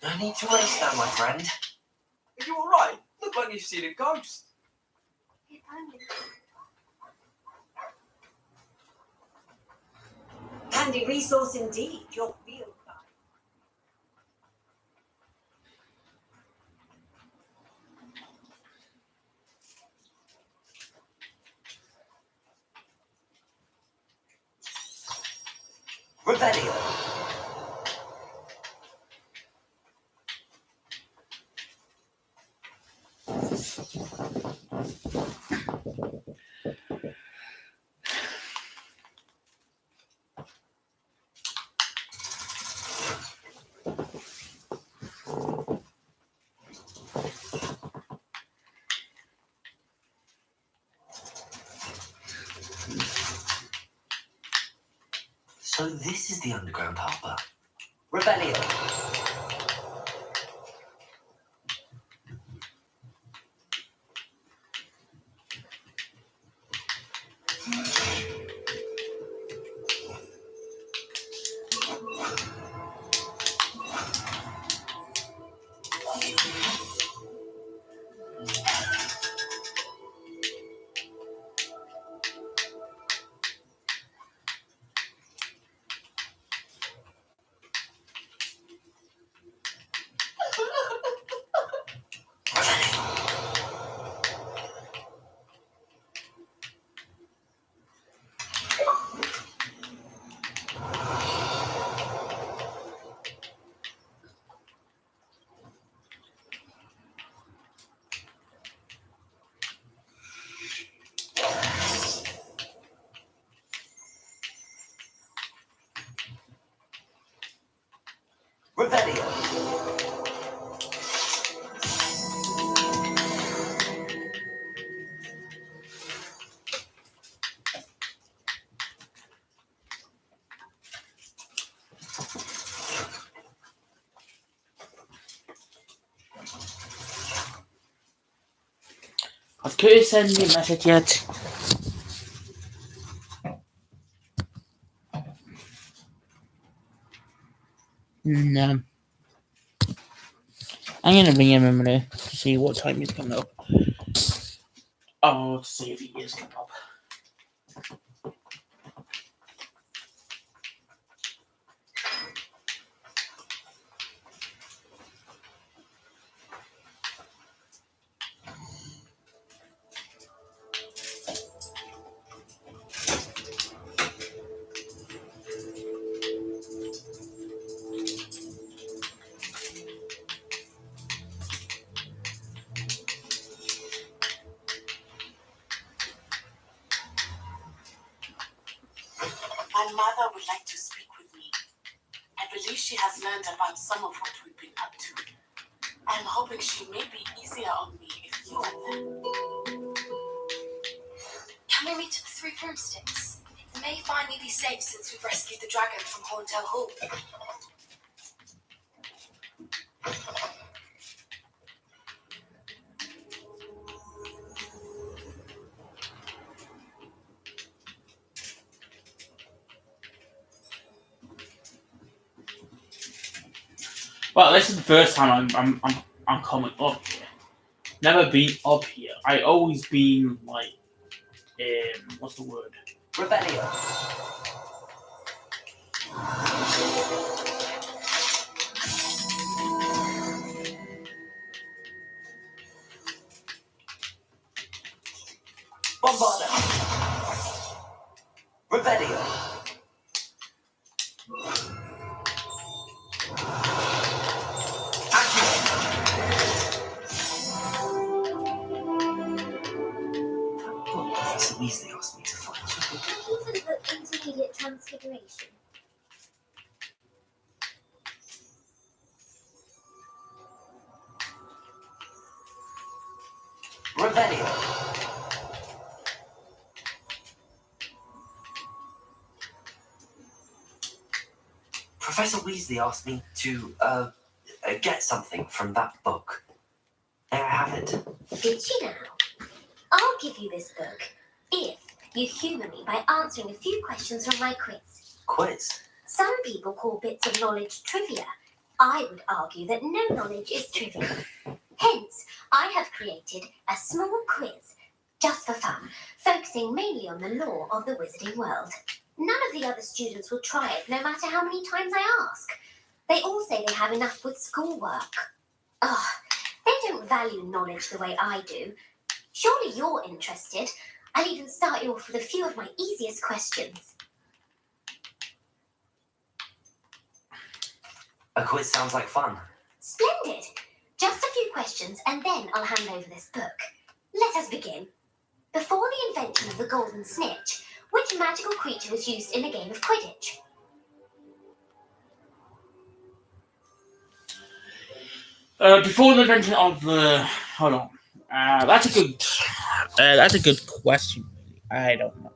Speaker 7: No need to race that, my friend.
Speaker 13: Are you alright? Look like you've seen a ghost.
Speaker 14: Handy resource indeed, your field guide.
Speaker 7: Revelio. So this is the underground harbour. Revelio.
Speaker 1: Has Curtis sent me a message yet? No. I'm gonna ring him a minute to see what time he's coming up. Oh, to see if he is coming up.
Speaker 2: My mother would like to speak with me. I believe she has learned about some of what we've been up to. I'm hoping she may be easier on me if you are there.
Speaker 11: Can we meet at the Three Broomsticks? It may finally be safe since we've rescued the dragon from Horntail Hall.
Speaker 1: Well, this is the first time I'm coming up here. Never been up here. I always been like, what's the word?
Speaker 7: Rebellion. Bombarda. Rebellion. Professor Weasley asked me to find you.
Speaker 15: Even the intermediate transfiguration.
Speaker 7: Rebellion. Professor Weasley asked me to, get something from that book. There I have it.
Speaker 15: Did she now? I'll give you this book if you humour me by answering a few questions from my quiz.
Speaker 7: Quiz?
Speaker 15: Some people call bits of knowledge trivia. I would argue that no knowledge is trivial. Hence, I have created a small quiz, just for fun, focusing mainly on the lore of the wizarding world. None of the other students will try it, no matter how many times I ask. They all say they have enough with schoolwork. Ugh, they don't value knowledge the way I do. Surely you're interested. I'll even start you off with a few of my easiest questions.
Speaker 7: A quiz sounds like fun.
Speaker 15: Splendid! Just a few questions and then I'll hand over this book. Let us begin. Before the invention of the golden snitch, which magical creature was used in a game of Quidditch?
Speaker 1: Before the invention of the... Hold on. That's a good question. I don't know.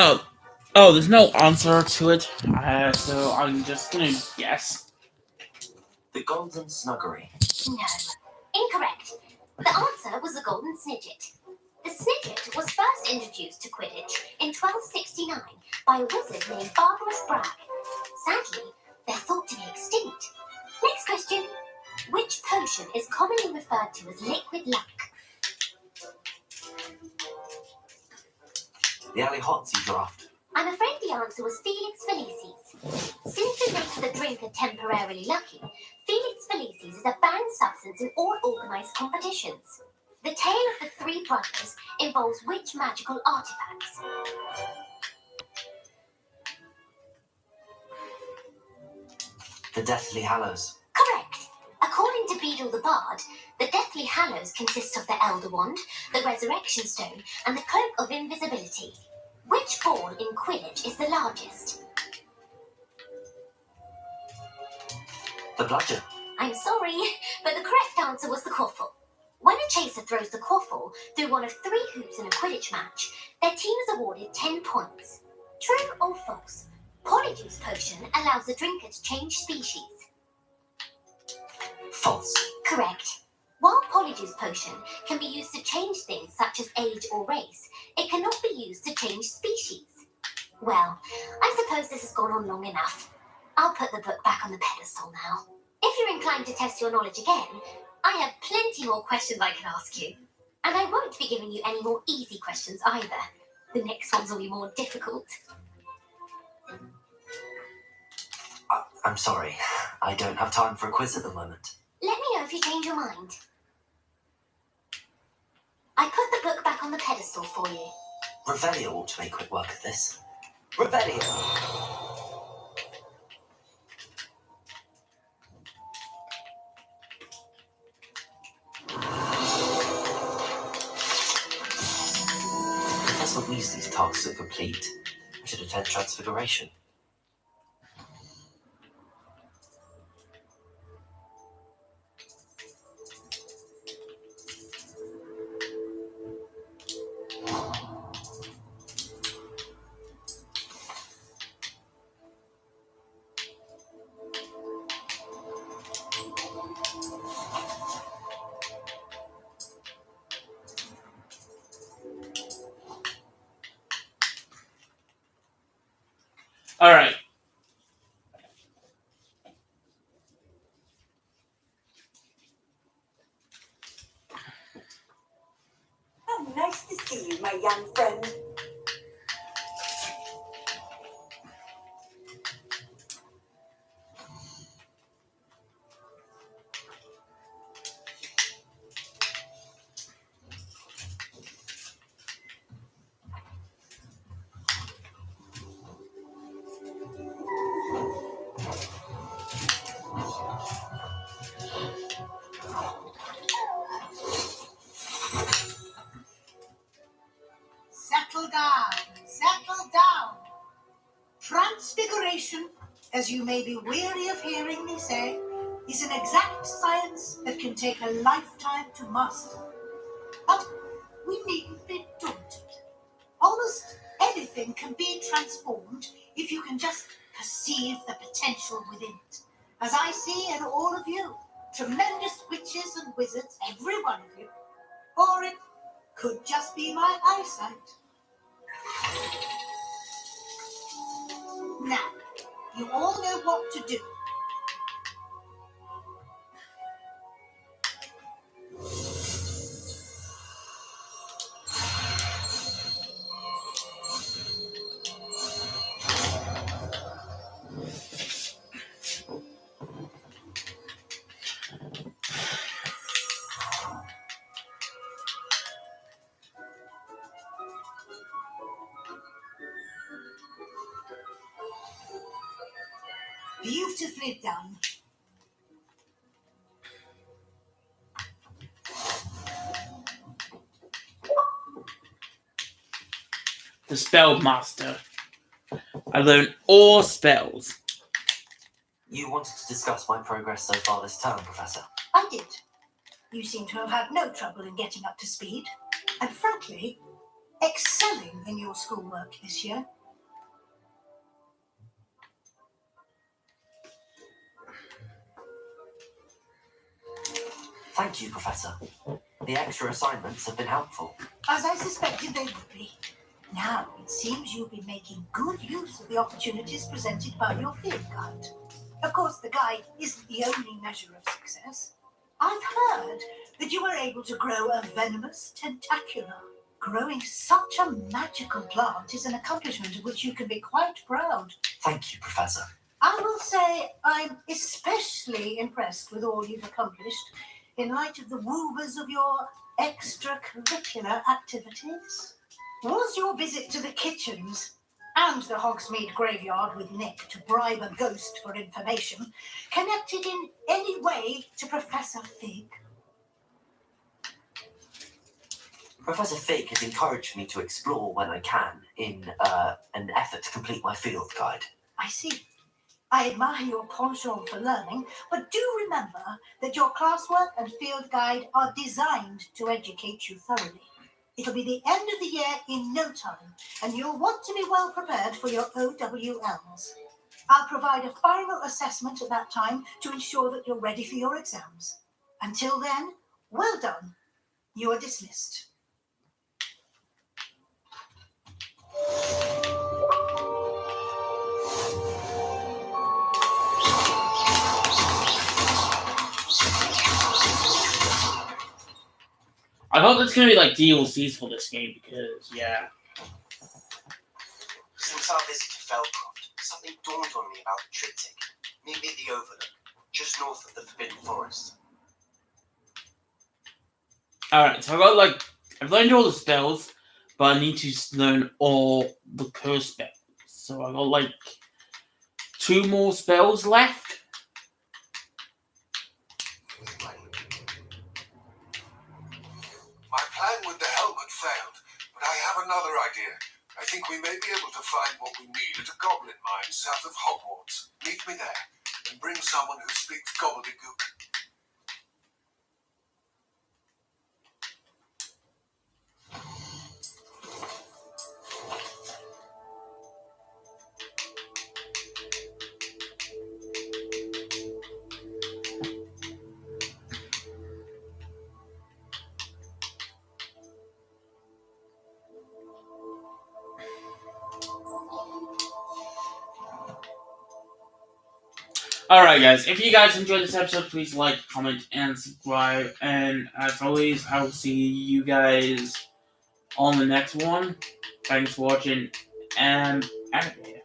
Speaker 1: Oh, there's no answer to it, so I'm just gonna guess.
Speaker 7: The Golden Snuggery.
Speaker 15: No, incorrect. The answer was the Golden Snidget. The Snidget was first introduced to Quidditch in 1269 by a wizard named Barbarous Bragg. Sadly, they're thought to be extinct. Next question. Which potion is commonly referred to as liquid luck?
Speaker 7: The Ali Hotsy draft.
Speaker 15: I'm afraid the answer was Felix Felicis. Since it makes the drinker temporarily lucky, Felix Felicis is a banned substance in all organised competitions. The tale of the three brothers involves which magical artifacts?
Speaker 7: The Deathly Hallows.
Speaker 15: Correct. According to Beedle the Bard, the Deathly Hallows consist of the Elder Wand, the Resurrection Stone, and the Cloak of Invisibility. Which ball in Quidditch is the largest?
Speaker 7: The Bludger.
Speaker 15: I'm sorry, but the correct answer was the Quaffle. When a chaser throws the Quaffle through one of 3 hoops in a Quidditch match, their team is awarded 10 points. True or false? Polyjuice Potion allows the drinker to change species.
Speaker 7: False.
Speaker 15: Correct. While Polyjuice Potion can be used to change things such as age or race, it cannot be used to change species. Well, I suppose this has gone on long enough. I'll put the book back on the pedestal now. If you're inclined to test your knowledge again, I have plenty more questions I can ask you. And I won't be giving you any more easy questions either. The next ones will be more difficult.
Speaker 7: I'm sorry. I don't have time for a quiz at the moment.
Speaker 15: Let me know if you change your mind. I put the book back on the pedestal for you.
Speaker 7: Revelio ought to make quick work of this. Revelio! Professor Weasley's tasks are complete. I should attend Transfiguration.
Speaker 1: All right.
Speaker 2: How nice to see you, my young friend.
Speaker 12: Settle down, settle down. Transfiguration, as you may be weary of hearing me say, is an exact science that can take a lifetime to master. But we needn't be daunted. Almost anything can be transformed if you can just perceive the potential within it. As I see in all of you, tremendous witches and wizards, every one of you. Or it could just be my eyesight. Now, you all know what to do. Beautifully done.
Speaker 1: The spell master. I learned all spells.
Speaker 7: You wanted to discuss my progress so far this term, Professor.
Speaker 12: I did. You seem to have had no trouble in getting up to speed. And frankly, excelling in your schoolwork this year.
Speaker 7: Thank you, Professor. The extra assignments have been helpful.
Speaker 12: As I suspected they would be. Now, it seems you've been making good use of the opportunities presented by your field guide. Of course, the guide isn't the only measure of success. I've heard that you were able to grow a venomous tentacula. Growing such a magical plant is an accomplishment of which you can be quite proud.
Speaker 7: Thank you, Professor.
Speaker 12: I will say I'm especially impressed with all you've accomplished in light of the woobers of your extracurricular activities. Was your visit to the kitchens and the Hogsmeade graveyard with Nick to bribe a ghost for information connected in any way to Professor Fig?
Speaker 7: Professor Fig has encouraged me to explore when I can in an effort to complete my field guide.
Speaker 12: I see. I admire your penchant for learning, but do remember that your classwork and field guide are designed to educate you thoroughly. It'll be the end of the year in no time, and you'll want to be well prepared for your OWLs. I'll provide a final assessment at that time to ensure that you're ready for your exams. Until then, well done. You are dismissed.
Speaker 1: I hope there's gonna be like DLCs for this game because yeah.
Speaker 5: Since our visit to Feldcroft, something dawned on me about the triptych. Meet me at the Overlook, just north of the Forbidden Forest.
Speaker 1: Alright, so I've learned all the spells, but I need to learn all the curse spells. So I got like 2 more spells left.
Speaker 9: My plan with the helmet failed, but I have another idea. I think we may be able to find what we need at a goblin mine south of Hogwarts. Meet me there, and bring someone who speaks gobbledygook.
Speaker 1: Alright guys, if you guys enjoyed this episode, please like, comment, and subscribe. And as always, I will see you guys on the next one. Thanks for watching, and out of here.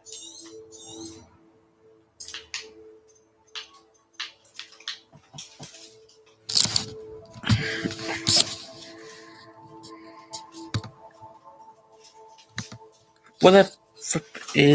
Speaker 1: What the frick is